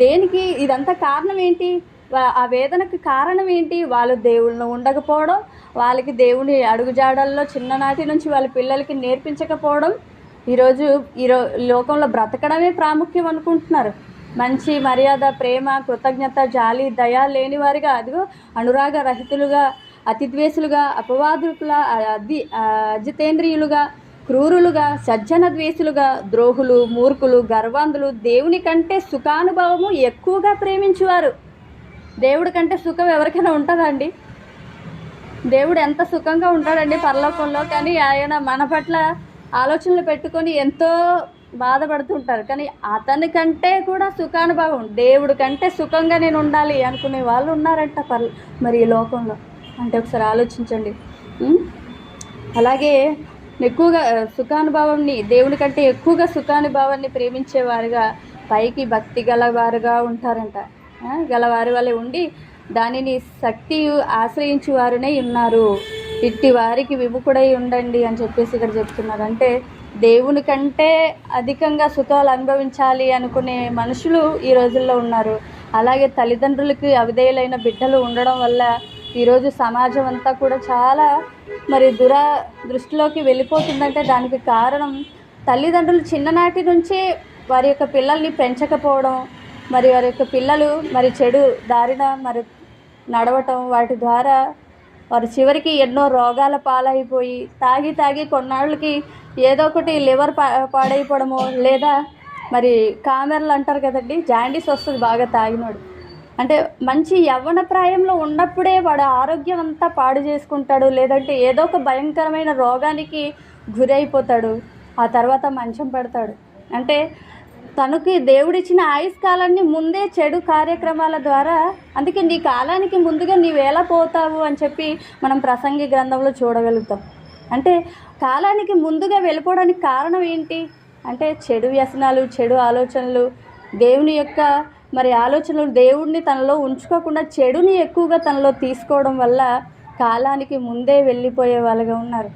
దేనికి ఇదంతా కారణం ఏంటి? ఆ వేదనకు కారణం ఏంటి? వాళ్ళు దేవుళ్ళను ఉండకపోవడం, వాళ్ళకి దేవుని అడుగుజాడల్లో చిన్ననాటి నుంచి వాళ్ళ పిల్లలకి నేర్పించకపోవడం. ఈరోజు లోకంలో బ్రతకడమే ప్రాముఖ్యం అనుకుంటున్నారు. మంచి మర్యాద, ప్రేమ, కృతజ్ఞత, జాలి, దయ లేని వారిగా, అదిగో అనురాగ రహితులుగా, అతిద్వేషులుగా, అపవాదులుగా, అజితేంద్రియులుగా, క్రూరులుగా, సజ్జన ద్వేషులుగా, ద్రోహులు, మూర్ఖులు, గర్వాంధులు, దేవుని కంటే సుఖానుభవము ఎక్కువగా ప్రేమించువారు. దేవుడి కంటే సుఖం ఎవరికైనా ఉంటుందా అండి? దేవుడు ఎంత సుఖంగా ఉంటాడండి పరలోకంలో. కానీ ఆయన మన పట్ల ఆలోచనలు పెట్టుకొని ఎంతో బాధపడుతుంటారు. కానీ అతని కంటే కూడా సుఖానుభవం, దేవుడి కంటే సుఖంగా నేను ఉండాలి అనుకునే వాళ్ళు ఉన్నారంట మరి ఈ లోకంలో. అంటే ఒకసారి ఆలోచించండి. అలాగే ఎక్కువగా సుఖానుభవాన్ని, దేవుడి కంటే ఎక్కువగా సుఖానుభవాన్ని ప్రేమించేవారుగా, పైకి భక్తి గలవారుగా ఉంటారంట. గలవారి వలె ఉండి దానిని శక్తి ఆశ్రయించు వారునే ఉన్నారు. ఇట్టి వారికి విముఖుడై ఉండండి అని చెప్పేసి ఇక్కడ చెప్తున్నారు. అంటే దేవుని కంటే అధికంగా సుఖాలు అనుభవించాలి అనుకునే మనుషులు ఈ రోజుల్లో ఉన్నారు. అలాగే తల్లిదండ్రులకి అవిధేయులైన బిడ్డలు ఉండడం వల్ల ఈరోజు సమాజం అంతా కూడా చాలా మరి దృష్టిలోకి వెళ్ళిపోతుందంటే దానికి కారణం తల్లిదండ్రులు చిన్ననాటి నుంచే వారి యొక్క పిల్లల్ని పెంచకపోవడం, మరి వారి యొక్క పిల్లలు మరి చెడు దారిన మరి నడవటం, వాటి ద్వారా వారు చివరికి ఎన్నో రోగాల పాలైపోయి తాగి కొన్నాళ్ళకి ఏదో ఒకటి లివర్ పాడైపోవడమో, లేదా మరి కామెర్లు అంటారు కదండి, జాండీస్ వస్తుంది బాగా తాగినోడు. అంటే మంచి యవ్వన ప్రాయంలో ఉన్నప్పుడే వాడు ఆరోగ్యం అంతా పాడు చేసుకుంటాడు, లేదంటే ఏదో ఒక భయంకరమైన రోగానికి గురైపోతాడు, ఆ తర్వాత మంచం పెడతాడు. అంటే తనకి దేవుడిచ్చిన ఆయుష్కాలాన్ని ముందే చెడు కార్యక్రమాల ద్వారా, అందుకే నీ కాలానికి ముందుగా నీవేలా పోతావు అని చెప్పి మనం ప్రసంగి గ్రంథంలో చూడగలుగుతాం. అంటే కాలానికి ముందుగా వెళ్ళిపోవడానికి కారణం ఏంటి అంటే చెడు వ్యసనాలు, చెడు ఆలోచనలు, దేవుని యొక్క మరి ఆలోచనలు దేవుడిని తనలో ఉంచుకోకుండా చెడుని ఎక్కువగా తనలో తీసుకోవడం వల్ల కాలానికి ముందే వెళ్ళిపోయే వాళ్ళగా ఉన్నారు.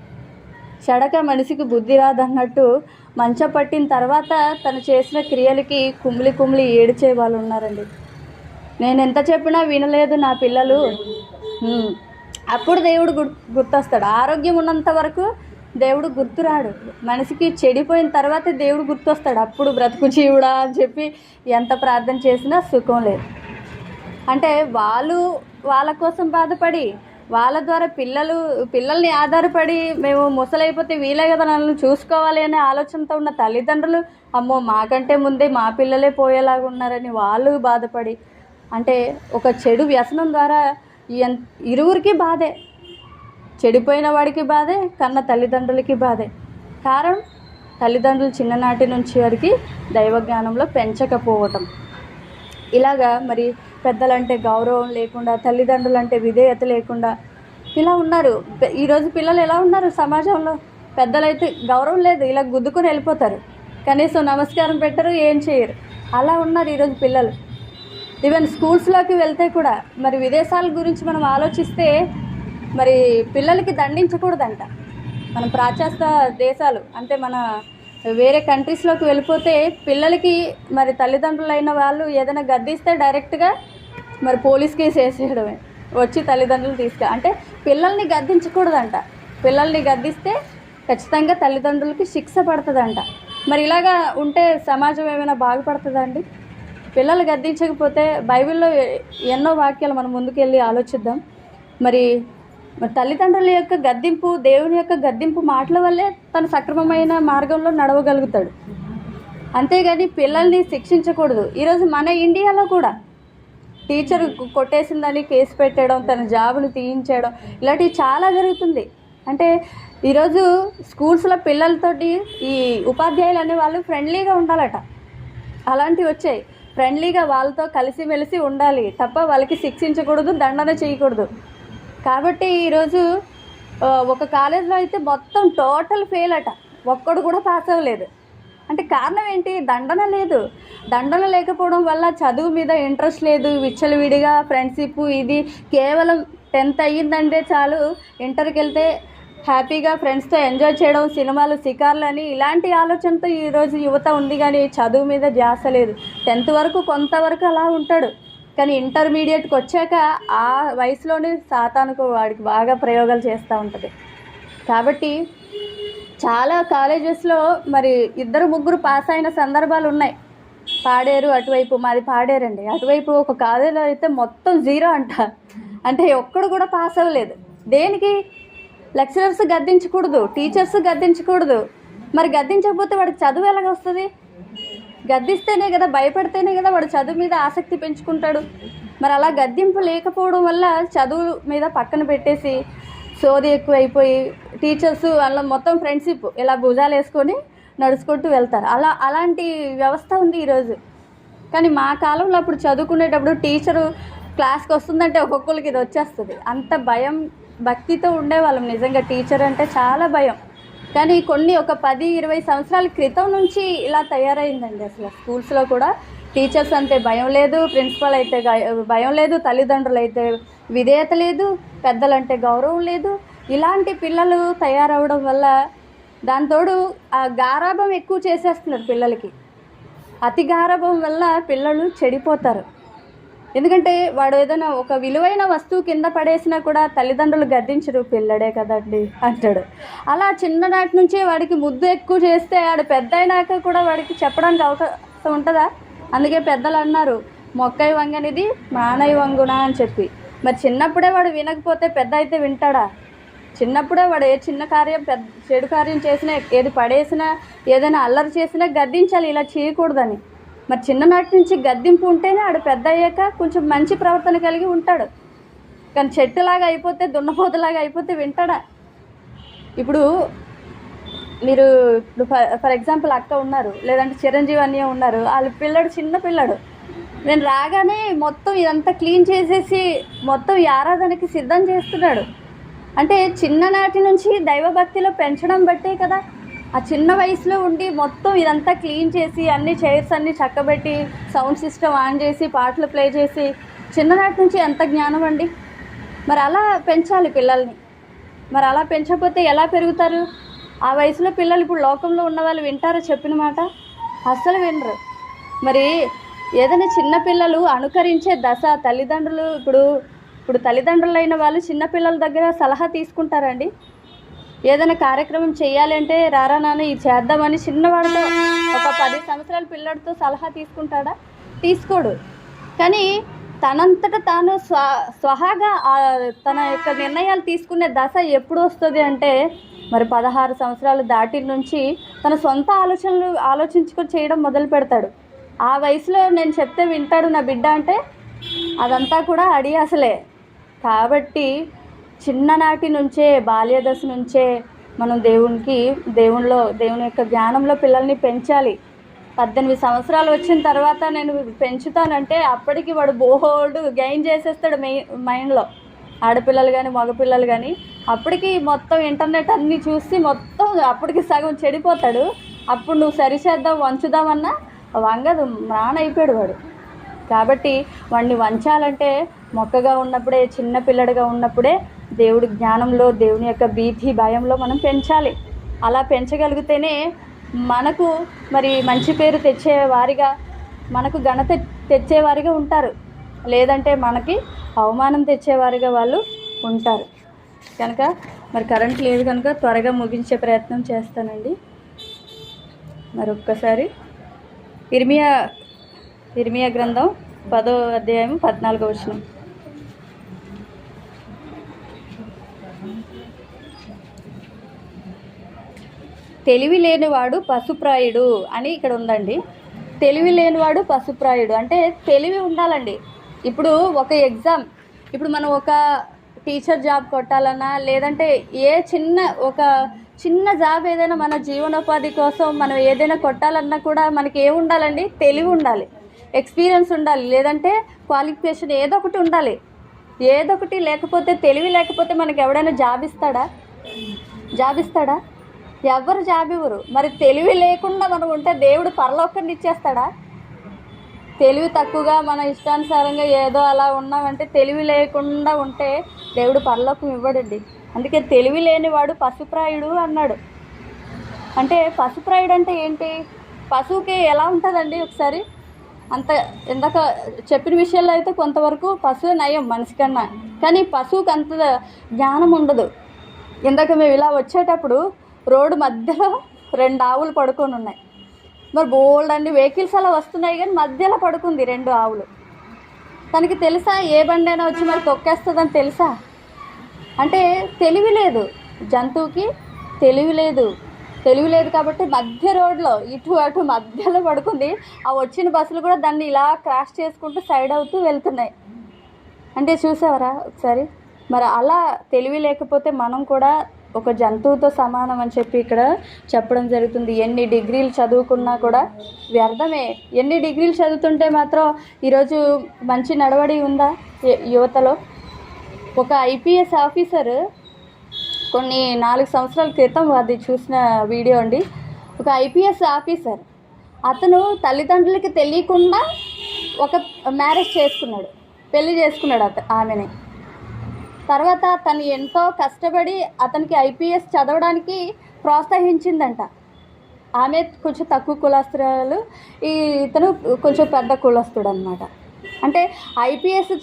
చెడక మనిషికి బుద్ధి రాదన్నట్టు మంచం పట్టిన తర్వాత తను చేసిన క్రియలకి కుమిలి కుమిలి ఏడ్చే వాళ్ళు ఉన్నారండి. నేను ఎంత చెప్పినా వినలేదు నా పిల్లలు, అప్పుడు దేవుడు గుర్తొస్తాడు. ఆరోగ్యం ఉన్నంత వరకు దేవుడు గుర్తురాడు. మనిషికి చెడిపోయిన తర్వాతే దేవుడు గుర్తొస్తాడు. అప్పుడు బ్రతుకు జీవుడా అని చెప్పి ఎంత ప్రార్థన చేసినా సుఖం లేదు. అంటే వాళ్ళు వాళ్ళ కోసం బాధపడి, వాళ్ళ ద్వారా పిల్లల్ని ఆధారపడి మేము ముసలైపోతే వీలే కదా నన్ను చూసుకోవాలి అనే ఆలోచనతో ఉన్న తల్లిదండ్రులు, అమ్మో మాకంటే ముందే మా పిల్లలే పోయేలాగా ఉన్నారని వాళ్ళు బాధపడి, అంటే ఒక చెడు వ్యసనం ద్వారా ఇరువురికి బాధే. చెడిపోయిన వాడికి బాధే, కన్న తల్లిదండ్రులకి బాధే. కారణం తల్లిదండ్రులు చిన్ననాటి నుంచి వారికి దైవజ్ఞానంలో పెంచకపోవటం. ఇలాగా మరి పెద్దలంటే గౌరవం లేకుండా, తల్లిదండ్రులంటే విధేయత లేకుండా ఇలా ఉన్నారు. ఈరోజు పిల్లలు ఎలా ఉన్నారు సమాజంలో? పెద్దలైతే గౌరవం లేదు, ఇలా గుద్దుకొని వెళ్ళిపోతారు, కనీసం నమస్కారం పెట్టరు, ఏం చేయరు. అలా ఉన్నారు ఈరోజు పిల్లలు. ఈవెన్ స్కూల్స్లోకి వెళ్తే కూడా మరి విదేశాల గురించి మనం ఆలోచిస్తే మరి పిల్లలకి దండించకూడదంట. మనం పాశ్చాత్య దేశాలు అంటే మన వేరే కంట్రీస్లోకి వెళ్ళిపోతే పిల్లలకి మరి తల్లిదండ్రులైన వాళ్ళు ఏదైనా గద్దిస్తే డైరెక్ట్గా మరి పోలీస్ కేసు వేసేయడమే, వచ్చి తల్లిదండ్రులు అంటే పిల్లల్ని గద్దించకూడదంట. పిల్లల్ని గద్దిస్తే ఖచ్చితంగా తల్లిదండ్రులకి శిక్ష పడుతుందంట. మరి ఇలాగా ఉంటే సమాజం ఏమైనా బాగుపడుతుందండి? పిల్లలు గద్దించకపోతే బైబిల్లో ఎన్నో వాక్యాలు మనం ముందుకెళ్ళి ఆలోచిద్దాం. మరి తల్లిదండ్రుల యొక్క గద్దింపు, దేవుని యొక్క గద్దింపు మాటల వల్లే తను సక్రమమైన మార్గంలో నడవగలుగుతాడు. అంతేగాని పిల్లల్ని శిక్షించకూడదు. ఈరోజు మన ఇండియాలో కూడా టీచర్ కొట్టేసిందని కేసు పెట్టడం, తన జాబును తీయించడం, ఇలాంటివి చాలా జరుగుతుంది. అంటే ఈరోజు స్కూల్స్లో పిల్లలతోటి ఈ ఉపాధ్యాయులు అనే వాళ్ళు ఫ్రెండ్లీగా ఉండాలట. అలాంటివి వచ్చాయి. ఫ్రెండ్లీగా వాళ్ళతో కలిసిమెలిసి ఉండాలి తప్ప వాళ్ళకి శిక్షించకూడదు, దండన చేయకూడదు. కాబట్టి ఈరోజు ఒక కాలేజ్లో అయితే మొత్తం టోటల్ ఫెయిల్ అట, ఒక్కడు కూడా పాస్ అవ్వలేదు. అంటే కారణం ఏంటి? దండన లేదు. దండన లేకపోవడం వల్ల చదువు మీద ఇంట్రెస్ట్ లేదు, విచ్చలవిడిగా ఫ్రెండ్షిప్, ఇది కేవలం 10th అయ్యిందంటే చాలు ఇంటర్కి వెళ్తే హ్యాపీగా ఫ్రెండ్స్తో ఎంజాయ్ చేయడం, సినిమాలు, షికార్లు అని ఇలాంటి ఆలోచనతో ఈరోజు యువత ఉంది. కానీ చదువు మీద ధ్యాస లేదు. 10th వరకు కొంతవరకు అలా ఉంటాడు, కానీ ఇంటర్మీడియట్కి వచ్చాక ఆ వయసులోనే సాతానుకు వాడికి బాగా ప్రయోగాలు చేస్తూ ఉంటుంది. కాబట్టి చాలా కాలేజెస్లో మరి 2-3 పాస్ అయిన సందర్భాలు ఉన్నాయి. పాడేరు అటువైపు, మాది పాడేరండి, అటువైపు ఒక కాలేజీలో అయితే మొత్తం 0 అంట. అంటే ఒక్కడు కూడా పాస్ అవ్వలేదు. దేనికి? లెక్చరర్స్ గద్దించకూడదు, టీచర్స్ గద్దించకూడదు. మరి గద్దించకపోతే వాడికి చదువు ఎలాగ వస్తుంది? గద్దిస్తేనే కదా, భయపడితేనే కదా వాడు చదువు మీద ఆసక్తి పెంచుకుంటాడు. మరి అలా గద్దింపు లేకపోవడం వల్ల చదువు మీద పక్కన పెట్టేసి సోది ఎక్కువైపోయి టీచర్స్ వాళ్ళ మొత్తం ఫ్రెండ్షిప్ ఇలా భుజాలు వేసుకొని నడుచుకుంటూ వెళ్తారు. అలాంటి వ్యవస్థ ఉంది ఈరోజు. కానీ మా కాలంలో అప్పుడు చదువుకునేటప్పుడు టీచరు క్లాస్కి వస్తుందంటే ఒక్కొక్కరికి ఇది వచ్చేస్తుంది. అంత భయం భక్తితో ఉండేవాళ్ళం. నిజంగా టీచర్ అంటే చాలా భయం. కానీ ఒక 10-20 సంవత్సరాల క్రితం నుంచి ఇలా తయారైందండి. అసలు స్కూల్స్లో కూడా టీచర్స్ అంటే భయం లేదు, ప్రిన్సిపల్ అయితే భయం లేదు, తల్లిదండ్రులు అయితే విధేయత లేదు, పెద్దలంటే గౌరవం లేదు. ఇలాంటి పిల్లలు తయారవడం వల్ల దాంతోడు ఆ గారాభం ఎక్కువ చేసేస్తున్నారు పిల్లలకి. అతి గారాభం వల్ల పిల్లలు చెడిపోతారు. ఎందుకంటే వాడు ఏదైనా ఒక విలువైన వస్తువు కింద పడేసినా కూడా తల్లిదండ్రులు గద్దించరు, పిల్లడే కదండి అంటాడు. అలా చిన్ననాటి నుంచే వాడికి ముద్దు ఎక్కువ చేస్తే వాడు పెద్ద అయినాక కూడా వాడికి చెప్పడానికి అవకాశం ఉంటుందా? అందుకే పెద్దలు అన్నారు, మొక్కై వంగనిది మానై వంగున అని చెప్పి. మరి చిన్నప్పుడే వాడు వినకపోతే పెద్ద అయితే వింటాడా? చిన్నప్పుడే వాడు ఏ చిన్న కార్యం, చెడు కార్యం చేసినా, ఏది పడేసినా, ఏదైనా అల్లరి చేసినా గద్దించాలి, ఇలా చేయకూడదని. మరి చిన్ననాటి నుంచి గద్దింపు ఉంటేనే ఆడు పెద్ద అయ్యాక కొంచెం మంచి ప్రవర్తన కలిగి ఉంటాడు. కానీ చెట్టులాగా అయిపోతే, దున్నపోతులాగా అయిపోతే వింటాడా? ఇప్పుడు మీరు ఫర్ ఎగ్జాంపుల్ అక్క ఉన్నారు, లేదంటే చిరంజీవి అన్నయ్య ఉన్నారు. వాళ్ళ పిల్లడు చిన్న పిల్లడు, నేను రాగానే మొత్తం ఇదంతా క్లీన్ చేసేసి మొత్తం ఈ ఆరాధనకి సిద్ధం చేస్తున్నాడు. అంటే చిన్ననాటి నుంచి దైవభక్తిలో పెంచడం బట్టే కదా ఆ చిన్న వయసులో ఉండి మొత్తం ఇదంతా క్లీన్ చేసి అన్ని చైర్స్ అన్నీ చక్కబెట్టి సౌండ్ సిస్టమ్ ఆన్ చేసి పాటలు ప్లే చేసి చిన్ననాటి నుంచి ఎంత జ్ఞానం అండి. మరి అలా పెంచాలి పిల్లల్ని. మరి అలా పెంచకపోతే ఎలా పెరుగుతారు? ఆ వయసులో పిల్లలు ఇప్పుడు లోకంలో ఉన్న వాళ్ళు వింటారో చెప్పిన మాట? అస్సలు వినరు. మరి ఏదైనా చిన్నపిల్లలు అనుకరించే దశ తల్లిదండ్రులు ఇప్పుడు తల్లిదండ్రులైన వాళ్ళు చిన్నపిల్లల దగ్గర సలహా తీసుకుంటారండి? ఏదైనా కార్యక్రమం చేయాలి అంటే రారా నాన్న ఇది చేద్దామని చిన్నవాడితో ఒక 10 సంవత్సరాల పిల్లడితో సలహా తీసుకుంటాడా? తీసుకోడు. కానీ తనంతట తాను స్వహాగా తన యొక్క నిర్ణయాలు తీసుకునే దశ ఎప్పుడు వస్తుంది అంటే మరి 16 సంవత్సరాలు దాటి నుంచి తన సొంత ఆలోచించుకొని చేయడం మొదలు పెడతాడు. ఆ వయసులో నేను చెప్తే వింటాడు నా బిడ్డ అంటే అదంతా కూడా అడియాసలే. కాబట్టి చిన్ననాటి నుంచే బాల్యదశ నుంచే మనం దేవుని యొక్క జ్ఞానంలో పిల్లల్ని పెంచాలి. 18 సంవత్సరాలు వచ్చిన తర్వాత నేను పెంచుతానంటే అప్పటికి వాడు బోల్డ్ గెయిన్ చేసేస్తాడు మైండ్లో. ఆడపిల్లలు కానీ మగపిల్లలు కానీ అప్పటికి మొత్తం ఇంటర్నెట్ అన్నీ చూసి మొత్తం అప్పటికి సగం చెడిపోతాడు. అప్పుడు నువ్వు సరిచేద్దాం వంచుదామన్నా వంగదు, అయిపోయాడు వాడు. కాబట్టి వాడిని వంచాలంటే మొక్కగా ఉన్నప్పుడే, చిన్న పిల్లడిగా ఉన్నప్పుడే దేవుడి జ్ఞానంలో, దేవుని యొక్క భీతి భయంలో మనం పెంచాలి. అలా పెంచగలిగితేనే మనకు మరి మంచి పేరు తెచ్చేవారిగా, మనకు ఘనత తెచ్చేవారిగా ఉంటారు. లేదంటే మనకి అవమానం తెచ్చేవారిగా వాళ్ళు ఉంటారు. కనుక మరి కరెంట్ లేదు కనుక త్వరగా ముగించే ప్రయత్నం చేస్తానండి. మరొక్కసారి ఇర్మియా గ్రంథం 10వ అధ్యాయం 14వ వచనం. తెలివి లేనివాడు పశుప్రాయుడు అని ఇక్కడ ఉందండి. తెలివి లేనివాడు పశుప్రాయుడు అంటే తెలివి ఉండాలండి. ఇప్పుడు ఒక ఎగ్జామ్, ఇప్పుడు మనం ఒక టీచర్ జాబ్ కొట్టాలన్నా లేదంటే ఒక చిన్న జాబ్ ఏదైనా మన జీవనోపాధి కోసం మనం ఏదైనా కొట్టాలన్నా కూడా మనకి ఏముండాలండి? తెలివి ఉండాలి, ఎక్స్పీరియన్స్ ఉండాలి, లేదంటే క్వాలిఫికేషన్ ఏదో ఒకటి ఉండాలి. ఏదో ఒకటి లేకపోతే, తెలివి లేకపోతే మనకి ఎవడైనా జాబ్ ఇస్తాడా? ఎవరు జాబ్ ఇవ్వరు. మరి తెలివి లేకుండా మనం ఉంటే దేవుడు పరలోకాన్ని ఇచ్చేస్తాడా? తెలివి తక్కువగా మన ఇష్టానుసారంగా ఏదో అలా ఉన్నామంటే, తెలివి లేకుండా ఉంటే దేవుడు పరలోకం ఇవ్వడండి. అందుకే తెలివి లేనివాడు పశుప్రాయుడు అన్నాడు. అంటే పశుప్రాయుడు అంటే ఏంటి? పశువుకి ఎలా ఉంటుందండి? ఒకసారి ఇందాక చెప్పిన విషయాల్లో అయితే కొంతవరకు పశువు నయం మనిషి కన్నా, కానీ పశువుకి అంత జ్ఞానం ఉండదు. ఇందాక మేము ఇలా వచ్చేటప్పుడు రోడ్డు మధ్యలో 2 ఆవులు పడుకొని ఉన్నాయి. మరి బోల్డ్ అన్ని వెహికల్స్ అలా వస్తున్నాయి కానీ మధ్యలో పడుకుంది 2 ఆవులు. తనకి తెలుసా ఏ బండి అయినా వచ్చి మరి తొక్కేస్తుందని తెలుసా? అంటే తెలివి లేదు, జంతువుకి తెలివి లేదు కాబట్టి మధ్య రోడ్లో ఇటు అటు మధ్యలో పడుకుంది. ఆ వచ్చిన బస్సులు కూడా దాన్ని ఇలా క్రాష్ చేసుకుంటూ సైడ్ అవుతూ వెళ్తున్నాయి. అంటే చూసావరా ఒకసారి? మరి అలా తెలివి లేకపోతే మనం కూడా ఒక జంతువుతో సమానం అని చెప్పి ఇక్కడ చెప్పడం జరుగుతుంది. ఎన్ని డిగ్రీలు చదువుకున్నా కూడా వ్యర్థమే. ఎన్ని డిగ్రీలు చదువుతుంటే మాత్రం ఈరోజు మంచి నడవడి ఉందా యువతలో? ఒక ఐపీఎస్ ఆఫీసర్ కొన్ని 4 సంవత్సరాల క్రితం అది చూసిన వీడియో అండి. ఒక ఐపీఎస్ ఆఫీసర్ అతను తల్లిదండ్రులకి తెలియకుండా ఒక మ్యారేజ్ చేసుకున్నాడు, పెళ్లి చేసుకున్నాడు ఆమెని. తర్వాత తను ఎంతో కష్టపడి అతనికి ఐపీఎస్ చదవడానికి ప్రోత్సహించిందంట. ఆమె కొంచెం తక్కువ కులస్తురాలు, ఇతను కొంచెం పెద్ద కులస్తుడు అనమాట. అంటే ఐపీఎస్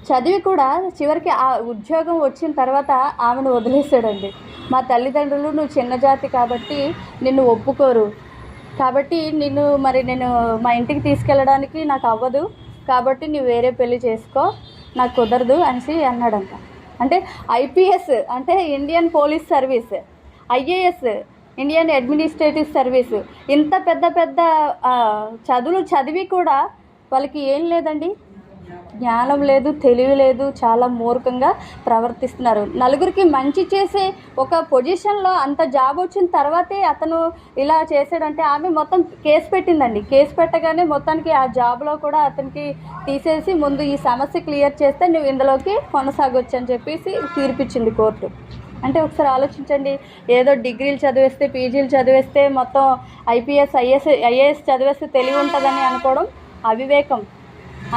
చదివి కూడా చివరికి ఆ ఉద్యోగం వచ్చిన తర్వాత ఆమెను వదిలేసాడండి. మా తల్లిదండ్రులు నువ్వు చిన్న జాతి కాబట్టి నిన్ను ఒప్పుకోరు, కాబట్టి నేను మా ఇంటికి తీసుకెళ్ళడానికి నాకు అవ్వదు, కాబట్టి నువ్వు వేరే పెళ్లి చేసుకో, నాకు కుదరదు అనేసి అన్నాడంట. అంటే ఐపీఎస్ అంటే Indian police service, IAS Indian administrative service, ఇంత పెద్ద చదువులు చదివి కూడా వాళ్ళకి ఏం లేదండి, జ్ఞానం లేదు, తెలివి లేదు, చాలా మూర్ఖంగా ప్రవర్తిస్తున్నారు. నలుగురికి మంచి చేసే ఒక పొజిషన్లో అంత జాబ్ వచ్చిన తర్వాతే అతను ఇలా చేశాడంటే ఆమె మొత్తం కేసు పెట్టిందండి. కేసు పెట్టగానే మొత్తానికి ఆ జాబ్లో కూడా అతనికి తీసేసి ముందు ఈ సమస్య క్లియర్ చేస్తే నువ్వు ఇందులోకి కొనసాగొచ్చు అని చెప్పేసి తీర్పిచ్చింది కోర్టు. అంటే ఒకసారి ఆలోచించండి. ఏదో డిగ్రీలు చదివేస్తే, పీజీలు చదివేస్తే, మొత్తం ఐపీఎస్ ఐఏఎస్ చదివేస్తే తెలివి ఉంటుందని అనుకోవడం అవివేకం.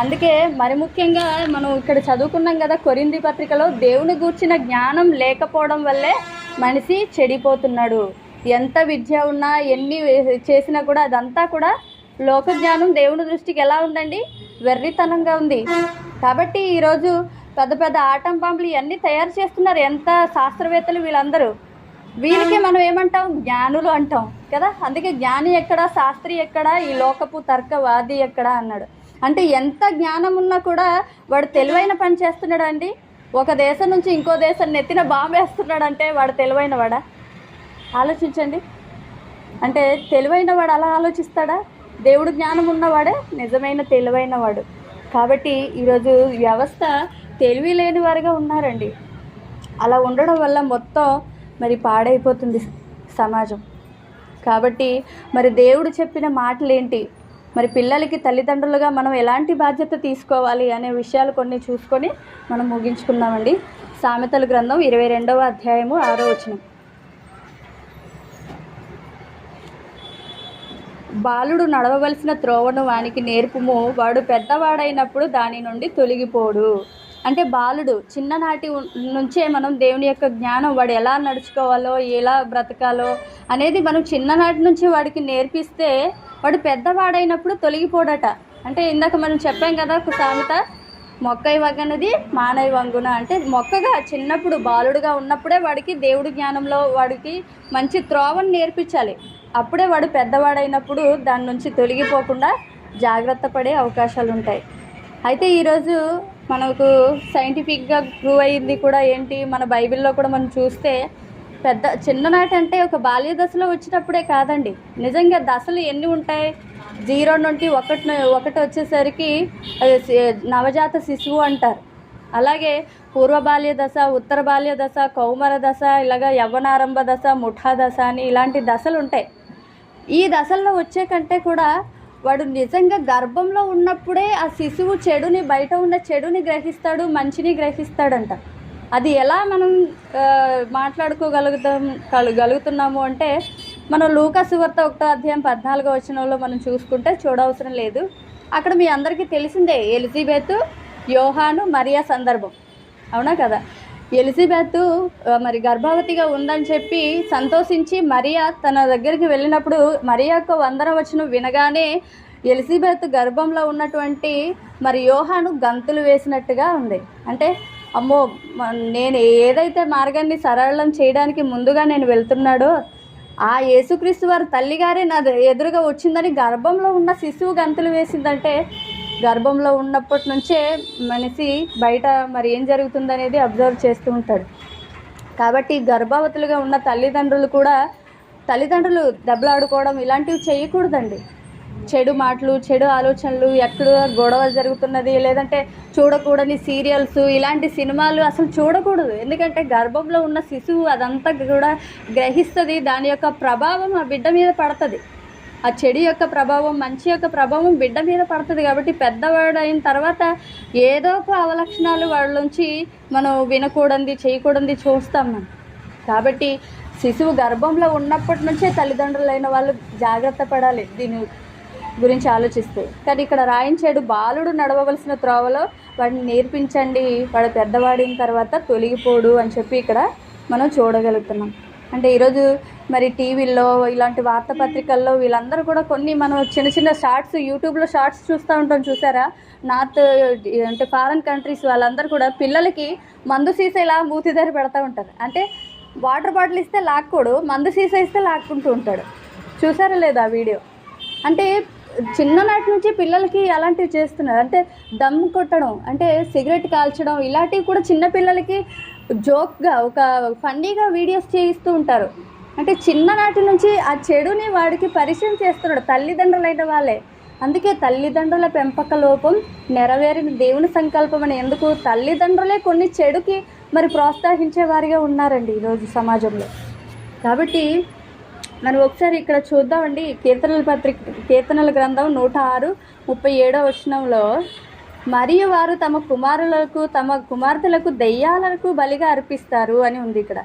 అందుకే మరి ముఖ్యంగా మనం ఇక్కడ చదువుకున్నాం కదా, కొరింథీ పత్రికలో దేవుని గూర్చిన జ్ఞానం లేకపోవడం వల్లే మనిషి చెడిపోతున్నాడు. ఎంత విద్య ఉన్నా, ఎన్ని చేసినా కూడా అదంతా కూడా లోక జ్ఞానం దేవుని దృష్టికి ఎలా ఉందండి? వెర్రితనంగా ఉంది. కాబట్టి ఈరోజు పెద్ద పెద్ద ఆటం బాంబులు ఇవన్నీ తయారు చేస్తున్నారు. ఎంత శాస్త్రవేత్తలు వీళ్ళందరూ. వీళ్ళకే మనం ఏమంటాం? జ్ఞానులు అంటాం కదా. అందుకే జ్ఞాని ఎక్కడ, శాస్త్రి ఎక్కడ, ఈ లోకపు తర్కవాది ఎక్కడ అన్నాడు. అంటే ఎంత జ్ఞానం ఉన్నా కూడా వాడు తెలివైన పని చేస్తున్నాడు అండి. ఒక దేశం నుంచి ఇంకో దేశం నెత్తిన బాంబు వేస్తున్నాడంటే వాడు తెలివైన వాడా? ఆలోచించండి. అంటే తెలివైన వాడు అలా ఆలోచిస్తాడా? దేవుడు జ్ఞానం ఉన్నవాడే నిజమైన తెలివైన వాడు. కాబట్టి ఈరోజు వ్యవస్థ తెలివి లేని వారుగా ఉన్నారండి. అలా ఉండడం వల్ల మొత్తం మరి పాడైపోతుంది సమాజం. కాబట్టి మరి దేవుడు చెప్పిన మాటలు ఏంటి, మరి పిల్లలకి తల్లిదండ్రులుగా మనం ఎలాంటి బాధ్యత తీసుకోవాలి అనే విషయాలు కొన్ని చూసుకొని మనం ముగించుకుందామండి. సామెతల గ్రంథం 22వ అధ్యాయము 6వ వచనం. బాలుడు నడవవలసిన త్రోవను వానికి నేర్పుము, వాడు పెద్దవాడైనప్పుడు దాని నుండి తొలగిపోడు. అంటే బాలుడు చిన్ననాటి నుంచే మనం దేవుని యొక్క జ్ఞానం, వాడు ఎలా నడుచుకోవాలో, ఎలా బ్రతకాలో అనేది మనం చిన్ననాటి నుంచి వాడికి నేర్పిస్తే వాడు పెద్దవాడైనప్పుడు తొలగిపోడట. అంటే ఇందాక మనం చెప్పాం కదా సామెత, మొక్కై వగనది మానై వంగున. అంటే మొక్కగా చిన్నప్పుడు బాలుడుగా ఉన్నప్పుడే వాడికి దేవుడి జ్ఞానంలో వాడికి మంచి త్రోవను నేర్పించాలి. అప్పుడే వాడు పెద్దవాడైనప్పుడు దాని నుంచి తొలగిపోకుండా జాగ్రత్త పడే అవకాశాలు ఉంటాయి. అయితే ఈరోజు మనకు సైంటిఫిక్గా ప్రూవ్ అయ్యింది కూడా ఏంటి, మన బైబిల్లో కూడా మనం చూస్తే చిన్ననాటి అంటే ఒక బాల్య దశలో వచ్చినప్పుడే కాదండి. నిజంగా దశలు ఎన్ని ఉంటాయి? 0 నుండి 1 వచ్చేసరికి నవజాత శిశువు అంటారు. అలాగే పూర్వ బాల్య దశ, ఉత్తర బాల్య దశ, కౌమర దశ, ఇలాగా యవ్వనారంభ దశ, ముఠా దశ అని ఇలాంటి దశలు ఉంటాయి. ఈ దశల్లో వచ్చే కంటే కూడా వాడు నిజంగా గర్భంలో ఉన్నప్పుడే ఆ శిశువు చెడుని, బయట ఉన్న చెడుని గ్రహిస్తాడు, మంచిని గ్రహిస్తాడంట. అది ఎలా మనం మాట్లాడుకోగలుగుతున్నాము అంటే మనం లూకా సువార్త 1వ అధ్యాయం 14వ వచనంలో మనం చూసుకుంటే చూడవసరం లేదు. అక్కడ మీ అందరికీ తెలిసిందే ఎలిజబెత్, యోహాను, మరియా సందర్భం, అవునా కదా. ఎలిజబెత్ మరి గర్భవతిగా ఉందని చెప్పి సంతోషించి మరియా తన దగ్గరికి వెళ్ళినప్పుడు మరియా యొక్క 100వ వచనం వినగానే ఎలిజబెత్ గర్భంలో ఉన్నటువంటి మరి యోహాను గంతులు వేసినట్టుగా ఉంది. అంటే అమ్మో, నేను ఏదైతే మార్గాన్ని సరళం చేయడానికి ముందుగా నేను వెళ్తున్నాడో ఆ యేసుక్రీస్తు వారి తల్లిగారే నా ఎదురుగా వచ్చిందని గర్భంలో ఉన్న శిశువు గంతులు వేసిందంటే గర్భంలో ఉన్నప్పటి నుంచే మనిషి బయట మరి ఏం జరుగుతుందనేది అబ్జర్వ్ చేస్తూ ఉంటాడు. కాబట్టి గర్భవతులుగా ఉన్న తల్లిదండ్రులు దెబ్బలాడుకోవడం ఇలాంటివి చేయకూడదండి. చెడు మాటలు, చెడు ఆలోచనలు, ఎక్కడ గొడవలు జరుగుతున్నది, లేదంటే చూడకూడని సీరియల్స్, ఇలాంటి సినిమాలు అసలు చూడకూడదు. ఎందుకంటే గర్భంలో ఉన్న శిశువు అదంతా కూడా గ్రహిస్తుంది. దాని యొక్క ప్రభావం ఆ బిడ్డ మీద పడుతుంది. ఆ చెడు యొక్క ప్రభావం, మంచి యొక్క ప్రభావం బిడ్డ మీద పడుతుంది. కాబట్టి పెద్దవాడు అయిన తర్వాత ఏదో ఒక అవలక్షణాలు వాళ్ళ నుంచి మనం వినకూడదు, చేయకూడదు చూస్తాం మనం. కాబట్టి శిశువు గర్భంలో ఉన్నప్పటి నుంచే తల్లిదండ్రులైన వాళ్ళు జాగ్రత్త పడాలి దీని గురించి ఆలోచిస్తూ. కానీ ఇక్కడ రాయించాడు, బాలుడు నడవవలసిన త్రోవలో వాడిని నేర్పించండి, వాడు పెద్దవాడిన తర్వాత తొలగిపోడు అని చెప్పి ఇక్కడ మనం చూడగలుగుతున్నాం. అంటే ఈరోజు మరి టీవీల్లో, ఇలాంటి వార్తాపత్రికల్లో వీళ్ళందరూ కూడా కొన్ని మనం చిన్న చిన్న షార్ట్స్, యూట్యూబ్లో షార్ట్స్ చూస్తూ ఉంటాం, చూసారా? నార్త్ అంటే ఫారెన్ కంట్రీస్ వాళ్ళందరూ కూడా పిల్లలకి మందు సీసా ఇలా మూతి దగ్గర పెడతా ఉంటారు. అంటే వాటర్ బాటిల్ ఇస్తే లాక్కోడు, మందు సీసా ఇస్తే లాక్కుంటూ ఉంటాడు. చూసారా లేదా వీడియో? అంటే చిన్ననాటి నుంచి పిల్లలకి అలాంటివి చేస్తున్నారు. అంటే దమ్ము కొట్టడం, అంటే సిగరెట్ కాల్చడం, ఇలాంటివి కూడా చిన్నపిల్లలకి జోక్గా, ఒక ఫన్నీగా వీడియోస్ చేయిస్తూ ఉంటారు. అంటే చిన్ననాటి నుంచి ఆ చెడుని వాడికి పరిచయం చేస్తున్నాడు తల్లిదండ్రులైన వాళ్ళే. అందుకే తల్లిదండ్రుల పెంపక లోపం నెరవేరిన దేవుని సంకల్పం అని. ఎందుకు? తల్లిదండ్రులే కొన్ని చెడుకి మరి ప్రోత్సహించే వారిగా ఉన్నారండి ఈరోజు సమాజంలో. కాబట్టి మనం ఒకసారి ఇక్కడ చూద్దామండి. కీర్తనల గ్రంథం 106:37 వచనంలో, మరియు వారు తమ కుమారులకు, తమ కుమార్తెలకు దెయ్యాలకు బలిగా అర్పిస్తారు అని ఉంది ఇక్కడ.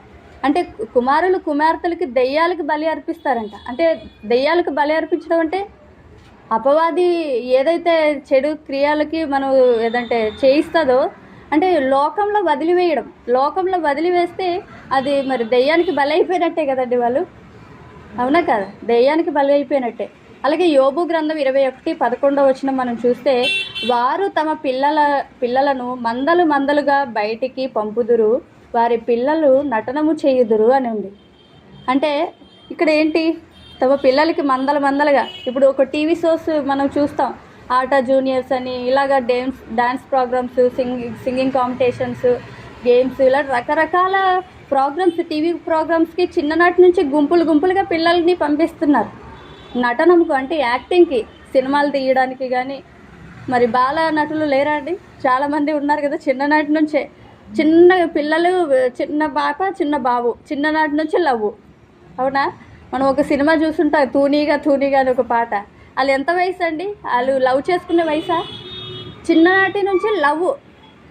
అంటే కుమారులు కుమార్తెలకి దెయ్యాలకి బలి అర్పిస్తారంట. అంటే దెయ్యాలకు బలి అర్పించడం అంటే అపవాది ఏదైతే చెడు క్రియలకి మనం ఏదంటే చేయిస్తుందో అంటే లోకంలో వదిలివేస్తే అది మరి దెయ్యానికి బలి అయిపోయినట్టే కదండి వాళ్ళు, అవునా కదా, దెయ్యానికి బలి అయిపోయినట్టే. అలాగే యోబు గ్రంథం 21:11 మనం చూస్తే వారు తమ పిల్లలను మందలుగా బయటికి పంపుదురు, వారి పిల్లలు నటనము చేయుదురు అని ఉంది. అంటే ఇక్కడ ఏంటి, తమ పిల్లలకి మందలుగా ఇప్పుడు ఒక టీవీ షోస్ మనం చూస్తాం, ఆటా జూనియర్స్ అని, ఇలాగ dance programs, singing competitions, games, ఇలా రకరకాల ప్రోగ్రామ్స్, టీవీ ప్రోగ్రామ్స్కి చిన్ననాటి నుంచి గుంపులుగా పిల్లల్ని పంపిస్తున్నారు నటనకు, అంటే యాక్టింగ్కి, సినిమాలు తీయడానికి. కానీ మరి బాల నటులు లేరా అండి, చాలామంది ఉన్నారు కదా చిన్ననాటి నుంచే. చిన్న పిల్లలు, చిన్న పాప చిన్న బాబు, చిన్ననాటి నుంచి లవ్, అవునా. మనం ఒక సినిమా చూస్తుంటాం, తూనీగా అని ఒక పాట. వాళ్ళు ఎంత వయసు అండి, వాళ్ళు లవ్ చేసుకునే వయసా? చిన్ననాటి నుంచి లవ్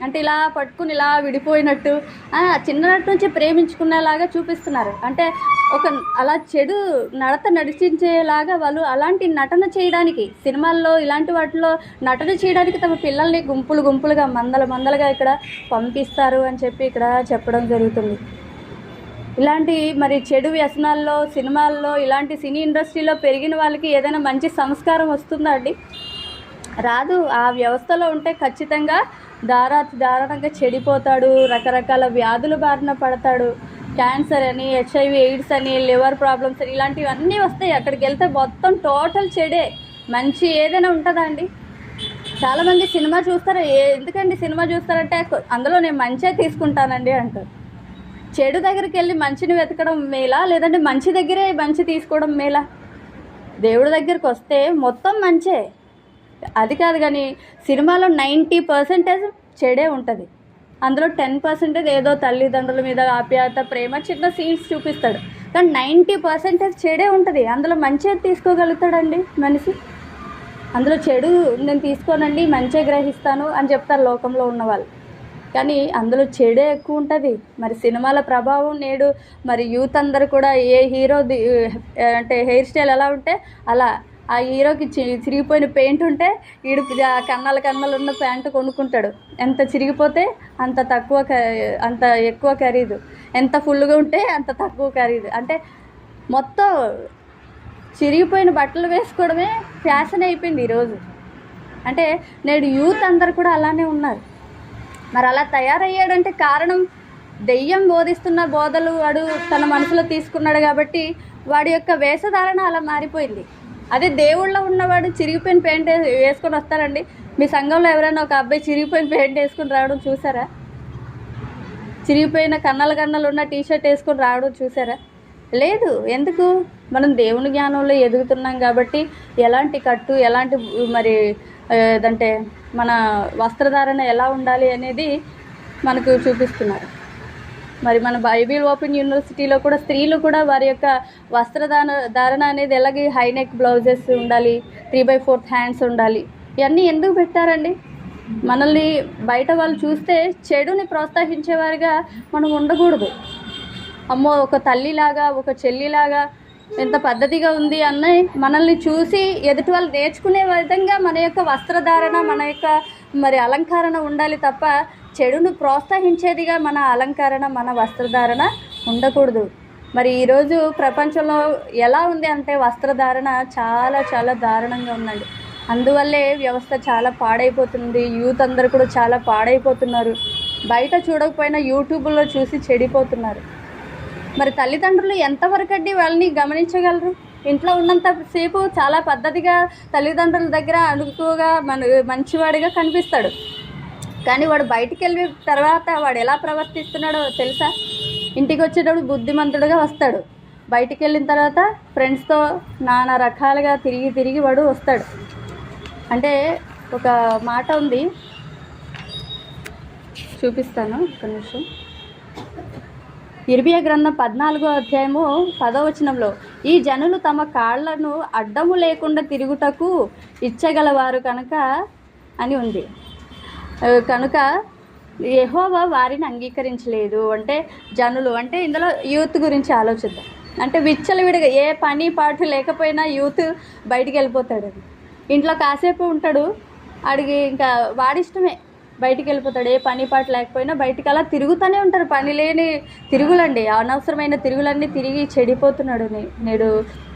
అంటే ఇలా పట్టుకుని ఇలా విడిపోయినట్టు, చిన్ననాటి నుంచి ప్రేమించుకునేలాగా చూపిస్తున్నారు. అంటే ఒక అలా చెడు నడిచించేలాగా వాళ్ళు అలాంటి నటన చేయడానికి, సినిమాల్లో ఇలాంటి వాటిలో నటన చేయడానికి తమ పిల్లల్ని గుంపులుగా మందలుగా ఇక్కడ పంపిస్తారు అని చెప్పి ఇక్కడ చెప్పడం జరుగుతుంది. ఇలాంటి మరి చెడు వ్యసనాల్లో, సినిమాల్లో, ఇలాంటి సినీ ఇండస్ట్రీలో పెరిగిన వాళ్ళకి ఏదైనా మంచి సంస్కారం వస్తుందా అండి? రాదు. ఆ వ్యవస్థలో ఉంటే ఖచ్చితంగా దారుణంగా చెడిపోతాడు, రకరకాల వ్యాధుల బారిన పడతాడు. క్యాన్సర్ అని, HIV ఎయిడ్స్ అని, లివర్ ప్రాబ్లమ్స్ అని, ఇలాంటివన్నీ వస్తాయి. అక్కడికి వెళ్తే మొత్తం టోటల్ చెడే. మంచి ఏదైనా ఉంటుందా అండి? చాలామంది సినిమా చూస్తారు, ఎందుకండి సినిమా చూస్తారంటే అందులో నేను మంచే తీసుకుంటానండి అంటారు. చెడు దగ్గరికి వెళ్ళి మంచిని వెతకడం మేలా, లేదంటే మంచి దగ్గరే మంచి తీసుకోవడం మేలా? దేవుడి దగ్గరికి వస్తే మొత్తం మంచే, అది కాదు. కానీ సినిమాలో 90% చెడే ఉంటుంది, అందులో 10% ఏదో తల్లిదండ్రుల మీద ఆప్యాయత, ప్రేమ, చిన్న సీన్స్ చూపిస్తాడు. కానీ 90% చెడే ఉంటుంది. అందులో మంచి తీసుకోగలుగుతాడండి మనిషి? అందులో చెడు నేను తీసుకోనండి, మంచి గ్రహిస్తాను అని చెప్తారు లోకంలో ఉన్నవాళ్ళు. కానీ అందులో చెడే ఎక్కువ ఉంటుంది. మరి సినిమాల ప్రభావం నేడు మరి యూత్ అందరూ కూడా ఏ హీరో అంటే హెయిర్ స్టైల్ ఎలా ఉంటే అలా, ఆ హీరోకి చిరిగిపోయిన పెయింట్ ఉంటే వీడు కన్నాలు ఉన్న ప్యాంటు కొనుక్కుంటాడు. ఎంత చిరిగిపోతే అంత ఎక్కువ ఖరీదు, ఎంత ఫుల్గా ఉంటే అంత తక్కువ ఖరీదు. అంటే మొత్తం చిరిగిపోయిన బట్టలు వేసుకోవడమే ఫ్యాషన్ అయిపోయింది ఈరోజు. అంటే నేడు యూత్ అందరు కూడా అలానే ఉన్నారు. మరి అలా తయారయ్యాడంటే కారణం దెయ్యం బోధిస్తున్న బోధలు వాడు తన మనసులో తీసుకున్నాడు కాబట్టి వాడి యొక్క వేషధారణ అలా మారిపోయింది. అదే దేవుళ్ళో ఉన్నవాడు చిరిగిపోయిన పెయింట్ వేసుకొని వస్తారండి? మీ సంఘంలో ఎవరైనా ఒక అబ్బాయి చిరిగిపోయిన పెయింట్ వేసుకొని రావడం చూసారా? చిరిగిపోయిన కన్నలు ఉన్న టీషర్ట్ వేసుకొని రావడం చూసారా? లేదు. ఎందుకు? మనం దేవుని జ్ఞానంలో ఎదుగుతున్నాం కాబట్టి ఎలాంటి కట్టు, ఎలాంటి మరి ఏదంటే మన వస్త్రధారణ ఎలా ఉండాలి అనేది మనకు చూపిస్తున్నారు. మరి మన బైబిల్ ఓపెన్ యూనివర్సిటీలో కూడా స్త్రీలు కూడా వారి యొక్క ధారణ అనేది ఎలాగే హైనెక్ బ్లౌజెస్ ఉండాలి, 3/4 హ్యాండ్స్ ఉండాలి. ఇవన్నీ ఎందుకు పెట్టారండి? మనల్ని బయట వాళ్ళు చూస్తే చెడుని ప్రోత్సహించేవారుగా మనం ఉండకూడదు. అమ్మో, ఒక తల్లిలాగా, ఒక చెల్లిలాగా ఎంత పద్ధతిగా ఉంది అన్నయ్య మనల్ని చూసి ఎదుటి వాళ్ళు నేర్చుకునే విధంగా మన యొక్క వస్త్రధారణ, మన యొక్క మరి అలంకరణ ఉండాలి తప్ప చెడును ప్రోత్సహించేదిగా మన అలంకరణ, మన వస్త్రధారణ ఉండకూడదు. మరి ఈరోజు ప్రపంచంలో ఎలా ఉంది అంటే వస్త్రధారణ చాలా దారుణంగా ఉందండి. అందువల్లే వ్యవస్థ చాలా పాడైపోతుంది. యూత్ అందరూ కూడా చాలా పాడైపోతున్నారు. బయట చూడకపోయినా యూట్యూబ్లో చూసి చెడిపోతున్నారు. మరి తల్లిదండ్రులు ఎంతవరకు అండి వాళ్ళని గమనించగలరు? ఇంట్లో ఉన్నంతసేపు చాలా పద్ధతిగా తల్లిదండ్రుల దగ్గర అనుకువగా మంచివాడిగా కనిపిస్తాడు. కానీ వాడు బయటికి వెళ్ళిన తర్వాత వాడు ఎలా ప్రవర్తిస్తున్నాడో తెలుసా? ఇంటికి వచ్చేటప్పుడు బుద్ధిమంతుడుగా వస్తాడు, బయటికి వెళ్ళిన తర్వాత ఫ్రెండ్స్తో నానా రకాలుగా తిరిగి వాడు వస్తాడు. అంటే ఒక మాట ఉంది, చూపిస్తాను ఒక నిమిషం. ఇర్మియా గ్రంథం 14వ అధ్యాయము 10వ వచనంలో, ఈ జనులు తమ కాళ్లను అడ్డము లేకుండా తిరుగుటకు ఇచ్చగలవారు కనుక అని ఉంది. కనుక యెహోవా వారిని అంగీకరించలేదు. అంటే జనులు అంటే ఇందులో యూత్ గురించి ఆలోచిద్దాం. అంటే విచ్చలవిడిగా ఏ పని పాటు లేకపోయినా యూత్ బయటికి వెళ్ళిపోతాడు. ఇంట్లో కాసేపు ఉంటాడు, అడిగి ఇంకా వాడిష్టమే బయటికి వెళ్ళిపోతాడు. ఏ పని పాటు లేకపోయినా బయటికి అలా తిరుగుతూనే ఉంటారు. పని లేని తిరుగులండి, అనవసరమైన తిరుగులన్నీ తిరిగి చెడిపోతున్నాడు నేడు.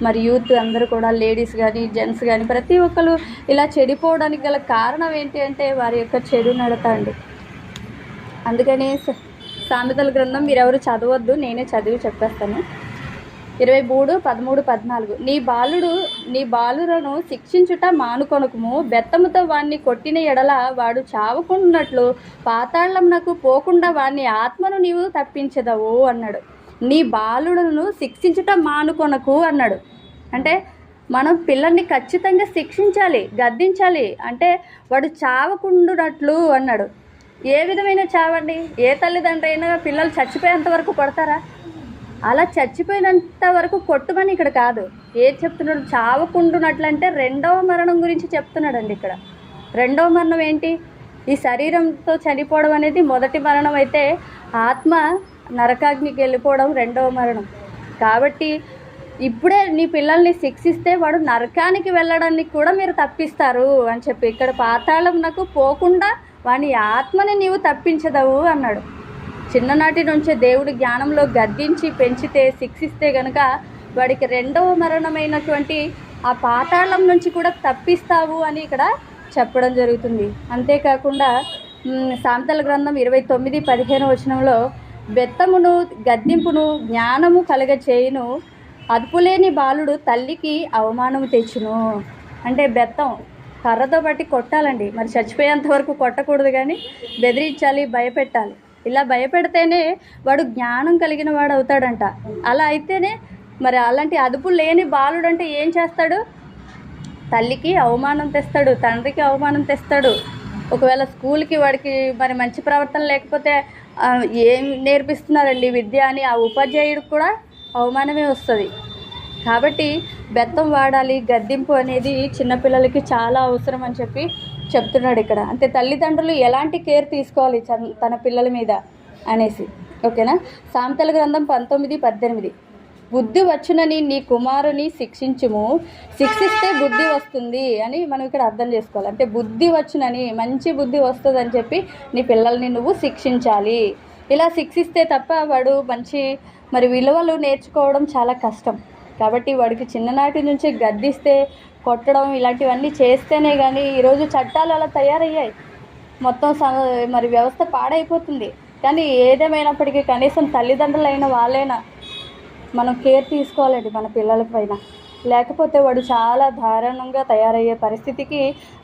మరి యూత్ అందరూ కూడా, లేడీస్ కానీ జెంట్స్ కానీ ప్రతి ఒక్కరు ఇలా చెడిపోవడానికి గల కారణం ఏంటి అంటే వారి యొక్క చెడు నడత అండి. అందుకని సామెతల గ్రంథం మీరెవరు చదవద్దు, నేనే చదివి చెప్పేస్తాను. 23, 13, 14 నీ బాలురను శిక్షించుట మానుకొనకుము, బెత్తముతో వాణ్ణి కొట్టిన ఎడల వాడు చావకుండానట్లు పాతాళమునకు పోకుండా వాణ్ణి ఆత్మను నీవు తప్పించదవు అన్నాడు. నీ బాలులను శిక్షించుట మానుకొనకు అన్నాడు. అంటే మనం పిల్లల్ని ఖచ్చితంగా శిక్షించాలి, గద్దించాలి. అంటే వాడు చావకుండానట్లు అన్నాడు. ఏ విధమైన చావండి? ఏ తల్లిదండ్రి అయినా పిల్లలు చచ్చిపోయేంత వరకు కొడతారా? అలా చచ్చిపోయినంత వరకు కొట్టుమని ఇక్కడ కాదు. ఏది చెప్తున్నాడు? చావకుండునట్లంటే రెండవ మరణం గురించి చెప్తున్నాడండి ఇక్కడ. రెండవ మరణం ఏంటి? ఈ శరీరంతో చనిపోవడం అనేది మొదటి మరణం అయితే, ఆత్మ నరకాగ్నికి వెళ్ళిపోవడం రెండవ మరణం. కాబట్టి ఇప్పుడే నీ పిల్లల్ని శిక్షిస్తే వాడు నరకానికి వెళ్ళడానికి కూడా మీరు తప్పిస్తారు అని చెప్పి ఇక్కడ పాతాళంనకు పోకుండా వాని ఆత్మని నీవు తప్పించదవు అన్నాడు. చిన్ననాటి నుంచే దేవుడి జ్ఞానంలో గద్దించి పెంచితే, శిక్షిస్తే గనుక వాడికి రెండవ మరణమైనటువంటి ఆ పాతాళం నుంచి కూడా తప్పిస్తావు అని ఇక్కడ చెప్పడం జరుగుతుంది. అంతేకాకుండా సామెతల గ్రంథం 29:15 వచనంలో బెత్తమును గద్దింపును జ్ఞానము కలగ చేయును, అదుపులేని బాలుడు తల్లికి అవమానము తెచ్చును. అంటే బెత్తం కర్రతో బట్టి కొట్టాలండి. మరి చచ్చిపోయేంత వరకు కొట్టకూడదు, కానీ బెదిరించాలి, భయపెట్టాలి. ఇలా భయపెడితేనే వాడు జ్ఞానం కలిగిన వాడు అవుతాడంట. అలా అయితేనే మరి అలాంటి అదుపు లేని బాలుడు అంటే ఏం చేస్తాడు? తల్లికి అవమానం తెస్తాడు, తండ్రికి అవమానం తెస్తాడు. ఒకవేళ స్కూల్కి వాడికి మరి మంచి ప్రవర్తన లేకపోతే ఏం నేర్పిస్తున్నారండి విద్య అని ఆ ఉపాధ్యాయుడికి కూడా అవమానమే వస్తుంది. కాబట్టి బెత్తం వాడాలి, గద్దింపు అనేది చిన్నపిల్లలకి చాలా అవసరం అని చెప్పి చెప్తున్నాడు ఇక్కడ. అంటే తల్లిదండ్రులు ఎలాంటి కేర్ తీసుకోవాలి తన పిల్లల మీద అనేసి. ఓకేనా? సామెతల గ్రంథం 19:18 బుద్ధి వచ్చునని నీ కుమారుని శిక్షించుము, శిక్షిస్తే బుద్ధి వస్తుంది అని మనం ఇక్కడ అర్థం చేసుకోవాలి. అంటే బుద్ధి వచ్చునని, మంచి బుద్ధి వస్తుందని చెప్పి నీ పిల్లల్ని నువ్వు శిక్షించాలి. ఇలా శిక్షిస్తే తప్ప వాడు మంచి మరి విలువలు నేర్చుకోవడం చాలా కష్టం. కాబట్టి వాడికి చిన్ననాటి నుంచి గద్దిస్తే, కొట్టడం ఇలాంటివన్నీ చేస్తేనే కానీ ఈరోజు చట్టాలు అలా తయారయ్యాయి. మొత్తం మరి వ్యవస్థ పాడైపోతుంది. కానీ ఏదేమైనప్పటికీ కనీసం తల్లిదండ్రులైన వాళ్ళైనా మనం కేర్ తీసుకోవాలండి మన పిల్లల పైన. లేకపోతే వాడు చాలా దారుణంగా తయారయ్యే పరిస్థితికి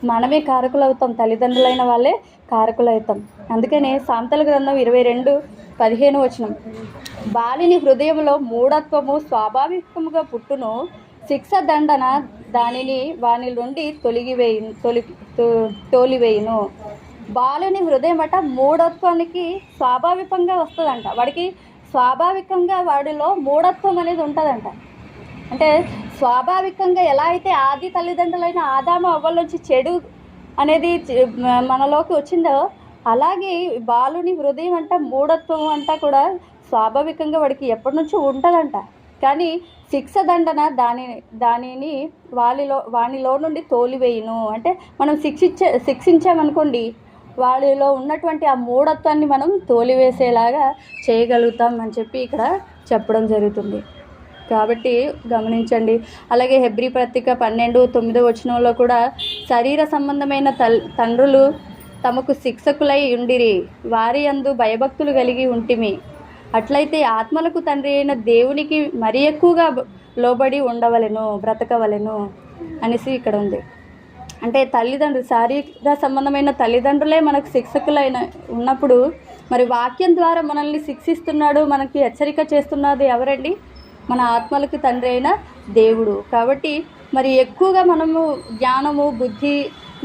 మనమే కారకులవుతాం, తల్లిదండ్రులైన వాళ్ళే కారకులవుతాం. అందుకనే సామెతల గ్రంథం 22:15 వచనం బాలిని హృదయంలో మూఢత్వము స్వాభావికముగా పుట్టును, శిక్ష దండన దానిని వాని నుండి తోలివేయును. బాలుని హృదయం అట మూఢత్వానికి స్వాభావికంగా వస్తుందంట. వాడికి స్వాభావికంగా వాడిలో మూఢత్వం అనేది ఉంటుందంట. అంటే స్వాభావికంగా ఎలా అయితే ఆది తల్లిదండ్రులైన ఆదాము అవ్వల నుంచి చెడు అనేది మనలోకి వచ్చిందో, అలాగే బాలుని హృదయం అంట మూఢత్వం అంతా కూడా స్వాభావికంగా వాడికి ఎప్పటి నుంచో ఉంటుందంట. కానీ శిక్ష దండన దానిని వానిలో నుండి తోలివేయును. అంటే మనం శిక్షించామనుకోండి, వాడిలో ఉన్నటువంటి ఆ మూఢత్వాన్ని మనం తోలివేసేలాగా చేయగలుగుతాం అని చెప్పి ఇక్కడ చెప్పడం జరుగుతుంది. కాబట్టి గమనించండి. అలాగే హెబ్రీ పత్రిక 12:9 వచనంలో కూడా శరీర సంబంధమైన తండ్రులు తమకు శిక్షకులై ఉండిరి, వారి యందు భయభక్తులు కలిగి ఉంటిమి, అట్లయితే ఆత్మలకు తండ్రి అయిన దేవునికి మరి ఎక్కువగా లోబడి ఉండవలెను, బ్రతకవలెను అనేసి ఇక్కడ ఉంది. అంటే తల్లిదండ్రులు, శారీరక సంబంధమైన తల్లిదండ్రులే మనకు శిక్షకులైన ఉన్నప్పుడు మరి వాక్యం ద్వారా మనల్ని శిక్షిస్తున్నాడు, మనకి హెచ్చరిక చేస్తున్నది ఎవరండి? మన ఆత్మలకు తండ్రి అయిన దేవుడు. కాబట్టి మరి ఎక్కువగా మనము జ్ఞానము, బుద్ధి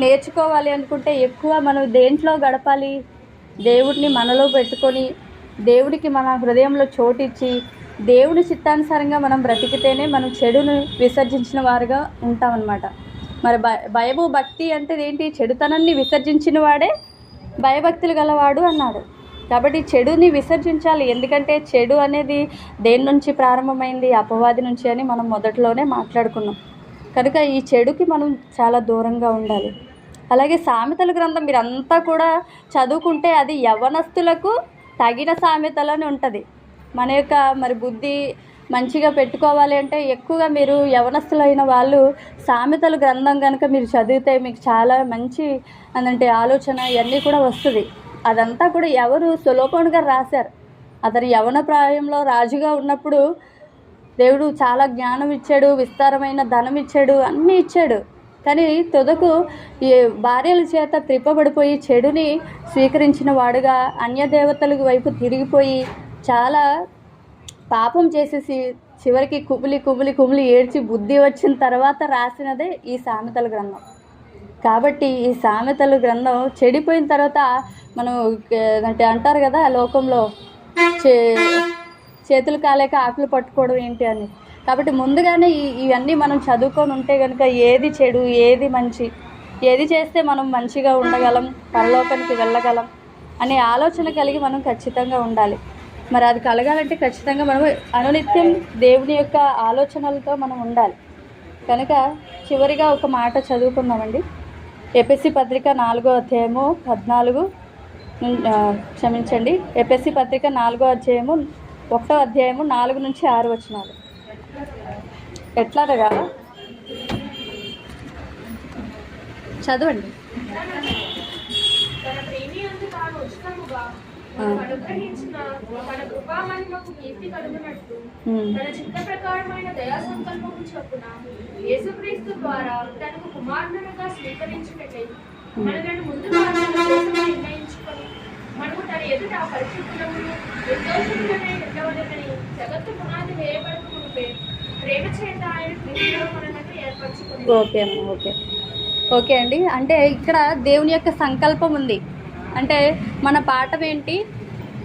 నేర్చుకోవాలి అనుకుంటే ఎక్కువ మనం దేంట్లో గడపాలి? దేవుడిని మనలో పెట్టుకొని, దేవుడికి మన హృదయంలో చోటిచ్చి, దేవుడి చిత్తానుసారంగా మనం బ్రతికితేనే మనం చెడును విసర్జించిన వారుగా ఉంటామన్నమాట. మరి భయము, భక్తి అంటే ఏంటి? చెడుతనాన్ని విసర్జించిన వాడే భయభక్తులు గలవాడు అన్నాడు. కాబట్టి చెడుని విసర్జించాలి. ఎందుకంటే చెడు అనేది దేని నుంచి ప్రారంభమైంది? అపవాది నుంచి అని మనం మొదట్లోనే మాట్లాడుకున్నాం. కనుక ఈ చెడుకి మనం చాలా దూరంగా ఉండాలి. అలాగే సామెతల గ్రంథం మీరంతా కూడా చదువుకుంటే అది యవ్వనస్తులకు తగిన సామెతలని ఉంటుంది. మన యొక్క మరి బుద్ధి మంచిగా పెట్టుకోవాలి అంటే ఎక్కువగా మీరు యవ్వనస్తులైన వాళ్ళు సామెతల గ్రంథం కనుక మీరు చదివితే మీకు చాలా మంచి అంటే ఆలోచన ఇవన్నీ కూడా వస్తుంది. అదంతా కూడా ఎవరు? సొలొమోను గారు రాశారు. అతను యవ్వన ప్రాయంలో రాజుగా ఉన్నప్పుడు దేవుడు చాలా జ్ఞానం ఇచ్చాడు, విస్తారమైన ధనం ఇచ్చాడు, అన్నీ ఇచ్చాడు. కానీ తుదకు ఈ భార్యల చేత త్రిప్పబడిపోయి చెడుని స్వీకరించిన వాడుగా అన్యదేవతల వైపు తిరిగిపోయి చాలా పాపం చేసేసి చివరికి కుమిలి ఏడ్చి బుద్ధి వచ్చిన తర్వాత రాసినదే ఈ సామెతల గ్రంథం. కాబట్టి ఈ సామెతల గ్రంథం చెడిపోయిన తర్వాత మనం అంటే అంటారు కదా లోకంలో చేతులు కాలేక ఆకులు పట్టుకోవడం ఏంటి అని. కాబట్టి ముందుగానే ఇవన్నీ మనం చదువుకొని ఉంటే కనుక ఏది చెడు, ఏది మంచి, ఏది చేస్తే మనం మంచిగా ఉండగలం, పరలోకానికి వెళ్ళగలం అనే ఆలోచన కలిగి మనం ఖచ్చితంగా ఉండాలి. మరి అది కలగాలంటే ఖచ్చితంగా మనం అనునిత్యం దేవుని యొక్క ఆలోచనలతో మనం ఉండాలి. కనుక చివరిగా ఒక మాట చదువుకుందామండి. ఎఫెసీ పత్రిక 4వ అధ్యాయము 14 ఎఫెసీ పత్రిక 4వ అధ్యాయము 1వ అధ్యాయము 4 నుంచి 6 వచనాలు. ఎట్లాగా చదవండి. తన ప్రేమియందు తాను ఉచితముగా అనుగ్రహించిన తన కృపామహిమకు కీర్తి కలుగునట్టు తన చిత్త ప్రకారమైన దయా సంకల్పము చొప్పున యేసుక్రీస్తు ద్వారా తనకు కుమారునిగా స్వీకరించుటకై మనలను ముందుగా నిర్ణయించుకొని మనకు తన ఎదుట పరిశుద్ధులము నిర్దోషులమై ఉండవలెనని జగత్తు పునాది వేయబడక మునుపే ప్రేమ చేత ఆయన క్రీస్తులో మనలను ఏర్పరచుకున్నాడు. ఓకే అండి. అంటే ఇక్కడ దేవుని యొక్క సంకల్పం ఉంది. అంటే మన పాఠం ఏంటి?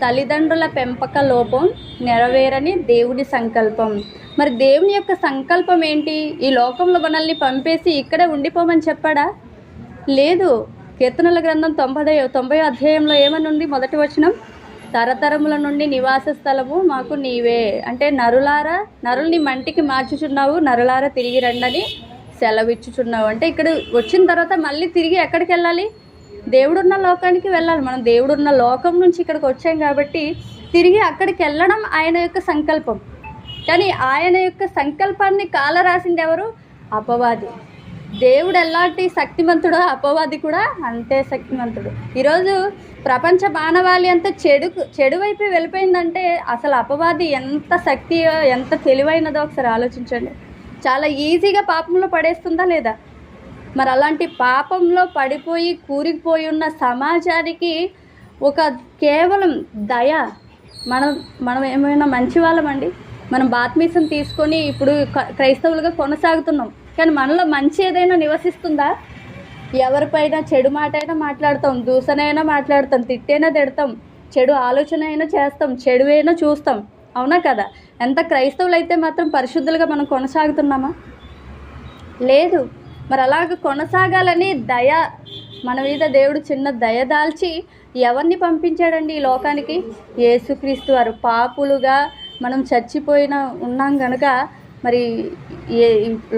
తల్లిదండ్రుల పెంపక లోపం నెరవేరని దేవుని సంకల్పం. మరి దేవుని యొక్క సంకల్పం ఏంటి? ఈ లోకంలో మనల్ని పంపేసి ఇక్కడే ఉండిపోమని చెప్పాడా? లేదు. కీర్తనల గ్రంథం 90వ అధ్యాయంలో ఏమని ఉంది? మొదటి వచనం, తరతరముల నుండి నివాస స్థలము మాకు నీవే. అంటే నరుల్ని మంటికి మార్చుచున్నావు, నరులారా తిరిగి రండని సెలవిచ్చుచున్నావు. అంటే ఇక్కడ వచ్చిన తర్వాత మళ్ళీ తిరిగి ఎక్కడికి వెళ్ళాలి? దేవుడున్న లోకానికి వెళ్ళాలి. మనం దేవుడున్న లోకం నుంచి ఇక్కడికి వచ్చాం కాబట్టి తిరిగి అక్కడికి వెళ్ళడం ఆయన యొక్క సంకల్పం. కానీ ఆయన యొక్క సంకల్పాన్ని కాలరాసింది ఎవరు? అపవాది. దేవుడు ఎలాంటి శక్తిమంతుడో అపవాది కూడా అంతే శక్తిమంతుడు. ఈరోజు ప్రపంచ మానవాళి అంతా చెడు వైపు వెళ్ళిపోయిందంటే అసలు అపవాది ఎంత శక్తియో, ఎంత తెలివైనదో ఒకసారి ఆలోచించండి. చాలా ఈజీగా పాపంలో పడేస్తుందా లేదా? మరి అలాంటి పాపంలో పడిపోయి కూరికిపోయి ఉన్న సమాజానికి ఒక కేవలం దయ. మనం ఏమైనా మంచి వాళ్ళమండి? మనం బాప్తిసం తీసుకొని ఇప్పుడు క్రైస్తవులుగా కొనసాగుతున్నాం. కానీ మనలో మంచి ఏదైనా నివసిస్తుందా? ఎవరిపైన చెడు మాట అయినా మాట్లాడతాం, దూషణైనా మాట్లాడతాం, తిట్టైనా తిడతాం, చెడు ఆలోచన అయినా చేస్తాం, చెడు అయినా చూస్తాం. అవునా కదా? ఎంత క్రైస్తవులు అయితే మాత్రం పరిశుద్ధులుగా మనం కొనసాగుతున్నామా? లేదు. మరి అలాగ కొనసాగాలని దయ మన మీద దేవుడు చిన్న దయ దాల్చి ఎవరిని పంపించాడండి ఈ లోకానికి? యేసుక్రీస్తు వారు. పాపులుగా మనం చచ్చిపోయిన ఉన్నాం కనుక మరి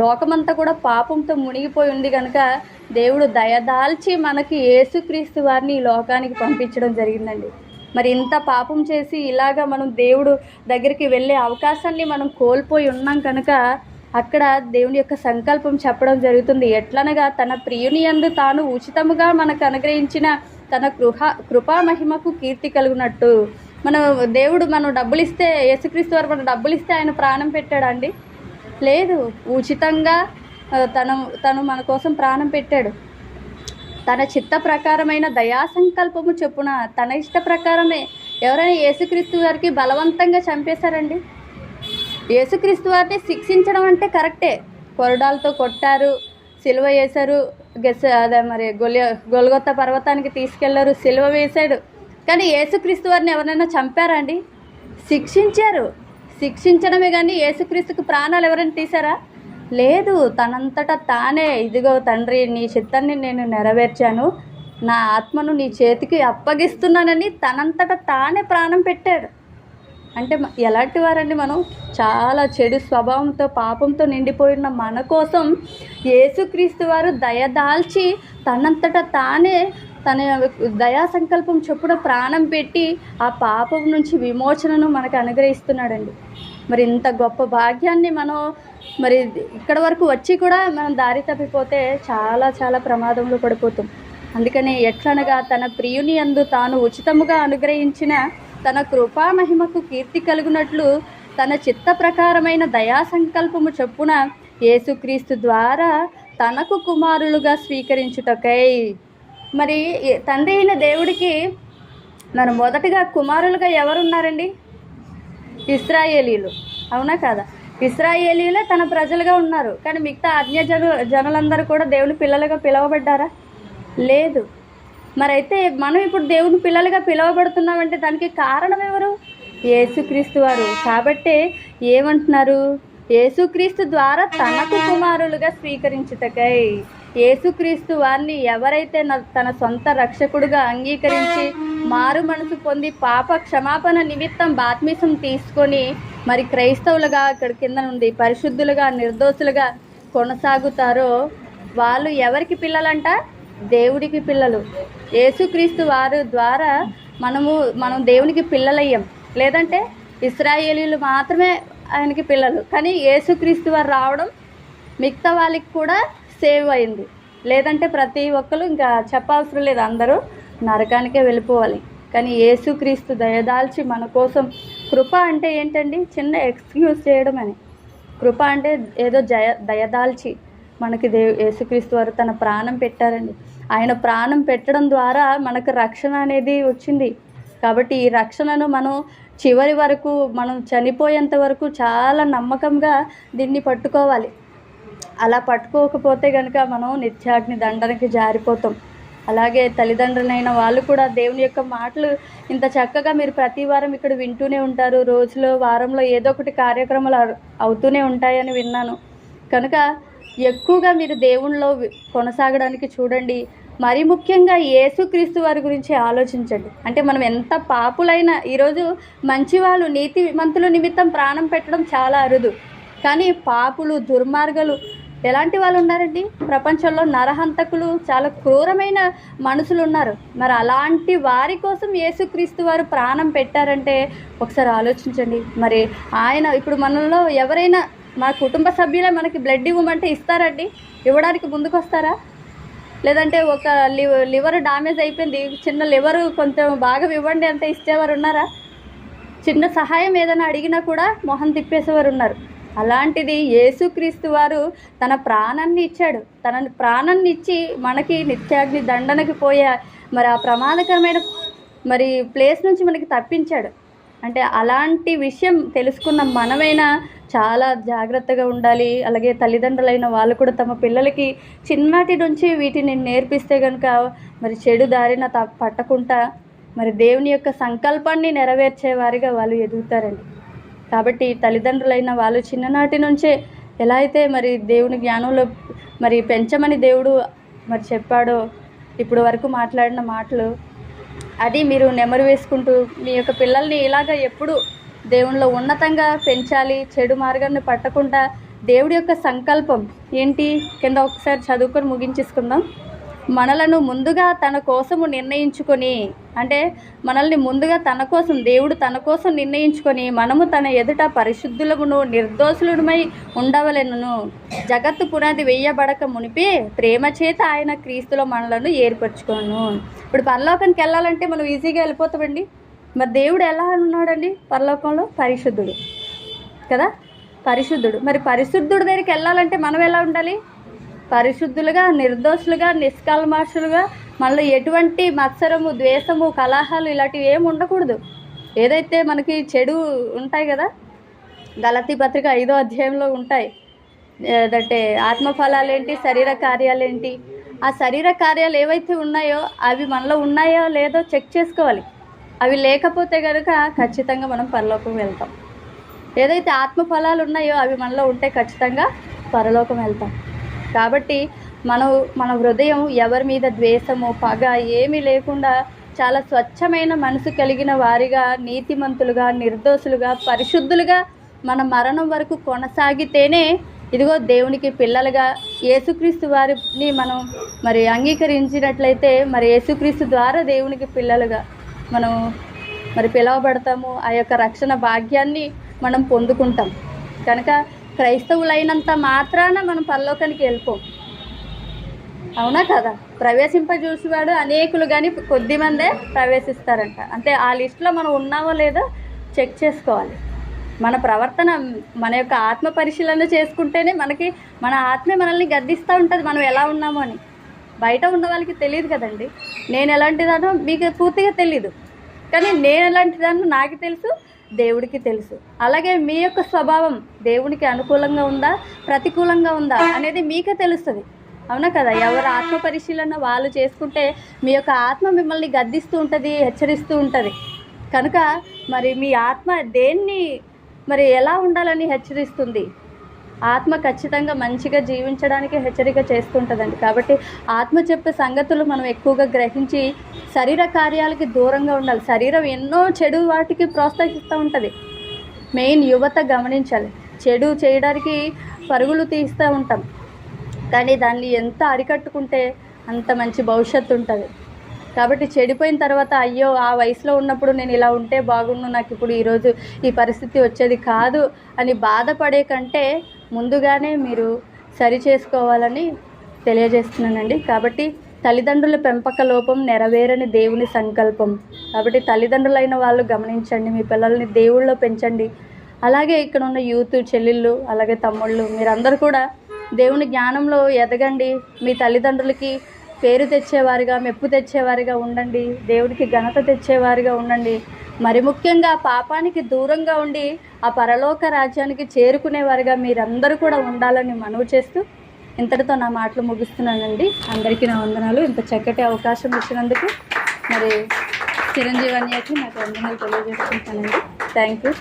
లోకమంతా కూడా పాపంతో మునిగిపోయి ఉంది కనుక దేవుడు దయదాల్చి మనకి యేసుక్రీస్తు వారిని ఈ లోకానికి పంపించడం జరిగిందండి. మరి ఇంత పాపం చేసి ఇలాగా మనం దేవుడు దగ్గరికి వెళ్ళే అవకాశాన్ని మనం కోల్పోయి ఉన్నాం కనుక అక్కడ దేవుని యొక్క సంకల్పం చెప్పడం జరుగుతుంది. ఎట్లనగా తన ప్రియుని యందు తాను ఉచితముగా మనకు అనుగ్రహించిన తన కృపా మహిమకు కీర్తి కలుగునట్టు. దేవుడు మనం డబ్బులు ఇస్తే, యేసుక్రీస్తు వారు మనం డబ్బులు ఇస్తే ఆయన ప్రాణం పెట్టాడండి? లేదు. ఉచితంగా తను మన కోసం ప్రాణం పెట్టాడు. తన చిత్త ప్రకారమైన దయా సంకల్పము చొప్పున తన ఇష్ట ప్రకారమే. ఎవరైనా యేసుక్రీస్తు వారికి బలవంతంగా చంపేశారండి? యేసుక్రీస్తు వారిని శిక్షించడం అంటే కరెక్టే. కొరడాలతో కొట్టారు, సిలువ వేశారు, గొల్గొతా పర్వతానికి తీసుకెళ్లారు, సిలువ వేశాడు. కానీ యేసుక్రీస్తు వారిని ఎవరైనా చంపారండి? శిక్షించారు. శిక్షించడమే కానీ యేసుక్రీస్తుకు ప్రాణాలు ఎవరైనా తీశారా? లేదు. తనంతటా తానే, ఇదిగో తండ్రి నీ చిత్తాన్ని నేను నెరవేర్చాను, నా ఆత్మను నీ చేతికి అప్పగిస్తున్నానని తనంతట తానే ప్రాణం పెట్టాడు. అంటే ఎలాంటి వారండి మనం? చాలా చెడు స్వభావంతో పాపంతో నిండిపోయిన మన కోసం యేసుక్రీస్తు వారు దయదాల్చి తనంతట తానే తన దయా సంకల్పం చొప్పున ప్రాణం పెట్టి ఆ పాపం నుంచి విమోచనను మనకు అనుగ్రహిస్తున్నాడండి. మరి ఇంత గొప్ప భాగ్యాన్ని మనం మరి ఇక్కడ వరకు వచ్చి కూడా మనం దారి తప్పిపోతే చాలా చాలా ప్రమాదంలో పడిపోతాం. అందుకని ఎట్లనగా తన ప్రియుని యందు తాను ఉచితముగా అనుగ్రహించిన తన కృపా మహిమకు కీర్తి కలుగునట్లు తన చిత్త ప్రకారమైన దయా సంకల్పము చొప్పున యేసుక్రీస్తు ద్వారా తనకు కుమారులుగా స్వీకరించుటకై. మరి తండ్రి అయిన దేవుడికి మరి మొదటగా కుమారులుగా ఎవరున్నారండి? ఇశ్రాయేలీలు, అవునా కాదా? ఇశ్రాయేలీలే తన ప్రజలుగా ఉన్నారు. కానీ మిగతా జనులందరూ కూడా దేవుని పిల్లలుగా పిలువబడ్డారా? లేదు. మరైతే మనం ఇప్పుడు దేవుని పిల్లలుగా పిలువబడుతున్నామంటే దానికి కారణం ఎవరు? యేసుక్రీస్తు వారు. కాబట్టే ఏమంటున్నారు? యేసుక్రీస్తు ద్వారా తనకు కుమారులుగా స్వీకరించుటకై. యేసుక్రీస్తు వారిని ఎవరైతే తన సొంత రక్షకుడుగా అంగీకరించి మారు మనసు పొంది పాప క్షమాపణ నిమిత్తం బాప్తిసం తీసుకొని మరి క్రైస్తవులుగా ఇక్కడ కింద నుండి పరిశుద్ధులుగా నిర్దోషులుగా కొనసాగుతారో వాళ్ళు ఎవరికి పిల్లలంట? దేవుడికి పిల్లలు. యేసుక్రీస్తు వారు ద్వారా మనం దేవునికి పిల్లలయ్యాం. లేదంటే ఇశ్రాయేలీలు మాత్రమే ఆయనకి పిల్లలు. కానీ యేసుక్రీస్తు వారు రావడం మిగతా వాళ్ళకి కూడా సేవ్ అయింది. లేదంటే ప్రతి ఒక్కరు ఇంకా చెప్పవసరం లేదు, అందరూ నరకానికే వెళ్ళిపోవాలి. కానీ యేసుక్రీస్తు దయదాల్చి మన కోసం, కృప అంటే ఏంటండి? చిన్న ఎక్స్క్యూజ్ చేయడం అని. కృప అంటే ఏదో దయదాల్చి మనకి యేసుక్రీస్తు వారు తన ప్రాణం పెట్టారండి. ఆయన ప్రాణం పెట్టడం ద్వారా మనకు రక్షణ అనేది వచ్చింది. కాబట్టి ఈ రక్షణను మనం చివరి వరకు, మనం చనిపోయేంత వరకు చాలా నమ్మకంగా దీన్ని పట్టుకోవాలి. అలా పట్టుకోకపోతే కనుక మనం నిత్యాగ్ని దండనకి జారిపోతాం. అలాగే తల్లిదండ్రులైన వాళ్ళు కూడా దేవుని యొక్క మాటలు ఇంత చక్కగా మీరు ప్రతి వారం ఇక్కడ వింటూనే ఉంటారు. రోజులో వారంలో ఏదో ఒకటి కార్యక్రమాలు అవుతూనే ఉంటాయని విన్నాను. కనుక ఎక్కువగా మీరు దేవునిలో కొనసాగడానికి చూడండి. మరి ముఖ్యంగా యేసుక్రీస్తు వారి గురించి ఆలోచించండి. అంటే మనం ఎంత పాపులైనా, ఈరోజు మంచివాళ్ళు నీతిమంతుల నిమిత్తం ప్రాణం పెట్టడం చాలా అరుదు. కానీ పాపులు, దుర్మార్గులు ఎలాంటి వాళ్ళు ఉన్నారండి ప్రపంచంలో? నరహంతకులు, చాలా క్రూరమైన మనుషులు ఉన్నారు. మరి అలాంటి వారి కోసం యేసుక్రీస్తు వారు ప్రాణం పెట్టారంటే ఒకసారి ఆలోచించండి. మరి ఆయన ఇప్పుడు మనలో ఎవరైనా, మన కుటుంబ సభ్యులే మనకి బ్లడ్ ఇవ్వమంటే ఇస్తారండి? ఇవ్వడానికి ముందుకు వస్తారా? లేదంటే ఒక లివర్ డ్యామేజ్ అయిపోయింది, చిన్న లివరు కొంచెం బాగా ఇవ్వండి అంటే ఇచ్చేవారు ఉన్నారా? చిన్న సహాయం ఏదైనా అడిగినా కూడా మొహం తిప్పేసేవారు ఉన్నారు. అలాంటిది యేసుక్రీస్తు వారు తన ప్రాణాన్ని ఇచ్చాడు. తన ప్రాణాన్ని ఇచ్చి మనకి నిత్యాగ్ని దండనకి పోయే మరి ఆ ప్రమాదకరమైన మరి ప్లేస్ నుంచి మనకి తప్పించాడు. అంటే అలాంటి విషయం తెలుసుకున్న మనమైనా చాలా జాగ్రత్తగా ఉండాలి. అలాగే తల్లిదండ్రులైన వాళ్ళు కూడా తమ పిల్లలకి చిన్నటి నుంచి వీటిని నేర్పిస్తే కనుక మరి చెడు దారిన పట్టకుండా మరి దేవుని యొక్క సంకల్పాన్ని నెరవేర్చే వారిగా వాళ్ళు ఎదుగుతారండి. కాబట్టి తల్లిదండ్రులైన వాళ్ళు చిన్ననాటి నుంచే ఎలా అయితే మరి దేవుని జ్ఞానంలో మరి పెంచమని దేవుడు మరి చెప్పాడో, ఇప్పుడు వరకు మాట్లాడిన మాటలు అది మీరు నెమరు వేసుకుంటూ మీ యొక్క పిల్లల్ని ఇలాగ ఎప్పుడు దేవునిలో ఉన్నతంగా పెంచాలి. చెడు మార్గాన్ని పట్టకుండా దేవుడి యొక్క సంకల్పం ఏంటి కింద ఒకసారి చదువుకొని ముగించేసుకుందాం. మనలను ముందుగా తన కోసము నిర్ణయించుకొని, అంటే మనల్ని ముందుగా తన కోసం, దేవుడు తన కోసం నిర్ణయించుకొని మనము తన ఎదుట పరిశుద్ధులమును నిర్దోషులమై ఉండవలెనును. జగత్తు పునాది వేయబడక మునిపే ప్రేమ చేత ఆయన క్రీస్తులో మనలను ఏర్పరచుకోను. ఇప్పుడు పరలోకానికి వెళ్ళాలంటే మనం ఈజీగా వెళ్ళిపోతామండి. మరి దేవుడు ఎలా ఉన్నాడండి పరలోకంలో? పరిశుద్ధుడు కదా, పరిశుద్ధుడు. మరి పరిశుద్ధుడి దగ్గరికి వెళ్ళాలంటే మనం ఎలా ఉండాలి? పరిశుద్ధులుగా, నిర్దోషులుగా, నిష్కల్మషులుగా, మనలో ఎటువంటి మత్సరము, ద్వేషము, కలహాలు ఇలాంటివి ఏమి ఉండకూడదు. ఏదైతే మనకి చెడు ఉంటాయి కదా, గలతీ పత్రిక 5వ అధ్యాయంలో ఉంటాయి. అంటే ఆత్మఫలాలు ఏంటి, శరీర కార్యాలు ఏంటి. ఆ శరీర కార్యాలు ఏవైతే ఉన్నాయో అవి మనలో ఉన్నాయో లేదో చెక్ చేసుకోవాలి. అవి లేకపోతే కనుక ఖచ్చితంగా మనం పరలోకం వెళ్తాం. ఏదైతే ఆత్మఫలాలు ఉన్నాయో అవి మనలో ఉంటే ఖచ్చితంగా పరలోకం వెళ్తాం. కాబట్టి మన హృదయం ఎవరి మీద ద్వేషము పగ ఏమీ లేకుండా చాలా స్వచ్ఛమైన మనసు కలిగిన వారిగా, నీతిమంతులుగా, నిర్దోషులుగా, పరిశుద్ధులుగా మన మరణం వరకు కొనసాగితేనే ఇదిగో దేవునికి పిల్లలుగా యేసుక్రీస్తు వారిని మనం మరి అంగీకరించినట్లయితే మరి యేసుక్రీస్తు ద్వారా దేవునికి పిల్లలుగా మనం మరి పిలువబడతాము. ఆ యొక్క రక్షణ భాగ్యాన్ని మనం పొందుకుంటాం. కనుక క్రైస్తవులైనంత మాత్రాన మనం పరలోకానికి వెళ్ళిపోం. అవునా కదా? ప్రవేశింపజూసేవాడు అనేకులు కానీ కొద్దిమందే ప్రవేశిస్తారంట. అంటే ఆ లిస్టులో మనం ఉన్నామో లేదో చెక్ చేసుకోవాలి. మన ప్రవర్తన, మన యొక్క ఆత్మ పరిశీలన చేసుకుంటేనే మన ఆత్మే మనల్ని గద్దిస్తూ ఉంటుంది మనం ఎలా ఉన్నామో అని. బయట ఉన్న వాళ్ళకి తెలియదు కదండి. నేను ఎలాంటిదానో మీకు పూర్తిగా తెలీదు, కానీ నేను ఎలాంటిదానో నాకు తెలుసు, దేవుడికి తెలుసు. అలాగే మీ యొక్క స్వభావం దేవునికి అనుకూలంగా ఉందా, ప్రతికూలంగా ఉందా అనేది మీకే తెలుస్తుంది. అవునా కదా? ఎవరు ఆత్మ పరిశీలన వాళ్ళు చేసుకుంటే మీ యొక్క ఆత్మ మిమ్మల్ని గద్దిస్తూ ఉంటుంది, హెచ్చరిస్తూ ఉంటుంది. కనుక మరి మీ ఆత్మ దేన్ని మరి ఎలా ఉండాలని హెచ్చరిస్తుంది? ఆత్మ ఖచ్చితంగా మంచిగా జీవించడానికి హెచ్చరిక చేస్తుంటుందండి. కాబట్టి ఆత్మ చెప్పే సంగతులు మనం ఎక్కువగా గ్రహించి శరీర కార్యాలకి దూరంగా ఉండాలి. శరీరం ఎన్నో చెడు వాటికి ప్రోత్సహిస్తూ ఉంటుంది. మెయిన్ యువత గమనించాలి. చెడు చేయడానికి పరుగులు తీస్తూ ఉంటాం, కానీ దాన్ని ఎంత అరికట్టుకుంటే అంత మంచి భవిష్యత్తు ఉంటుంది. కాబట్టి చెడిపోయిన తర్వాత అయ్యో ఆ వయసులో ఉన్నప్పుడు నేను ఇలా ఉంటే బాగుండు, నాకు ఇప్పుడు ఈరోజు ఈ పరిస్థితి వచ్చేది కాదు అని బాధపడే కంటే ముందుగానే మీరు సరి చేసుకోవాలని తెలియజేస్తున్నానండి. కాబట్టి తల్లిదండ్రుల పెంపక లోపం నెరవేరని దేవుని సంకల్పం. కాబట్టి తల్లిదండ్రులైన వాళ్ళు గమనించండి, మీ పిల్లల్ని దేవుళ్ళలో పెంచండి. అలాగే ఇక్కడ ఉన్న యూత్ చెల్లెళ్ళు, అలాగే తమ్ముళ్ళు, మీరందరూ కూడా దేవుని జ్ఞానంలో ఎదగండి. మీ తల్లిదండ్రులకి పేరు తెచ్చేవారిగా, మెప్పు తెచ్చేవారిగా ఉండండి. దేవుడికి ఘనత తెచ్చేవారిగా ఉండండి. మరి ముఖ్యంగా పాపానికి దూరంగా ఉండి ఆ పరలోక రాజ్యానికి చేరుకునేవారిగా మీరందరూ కూడా ఉండాలని మనవి చేస్తూ ఇంతటితో నా మాటలు ముగిస్తున్నానండి. అందరికీ నా వందనాలు. ఇంత చక్కటి అవకాశం ఇచ్చినందుకు మరి చిరంజీవి అన్యకి నాకు వందనాలు తెలియజేసుకుంటానండి. Thank you.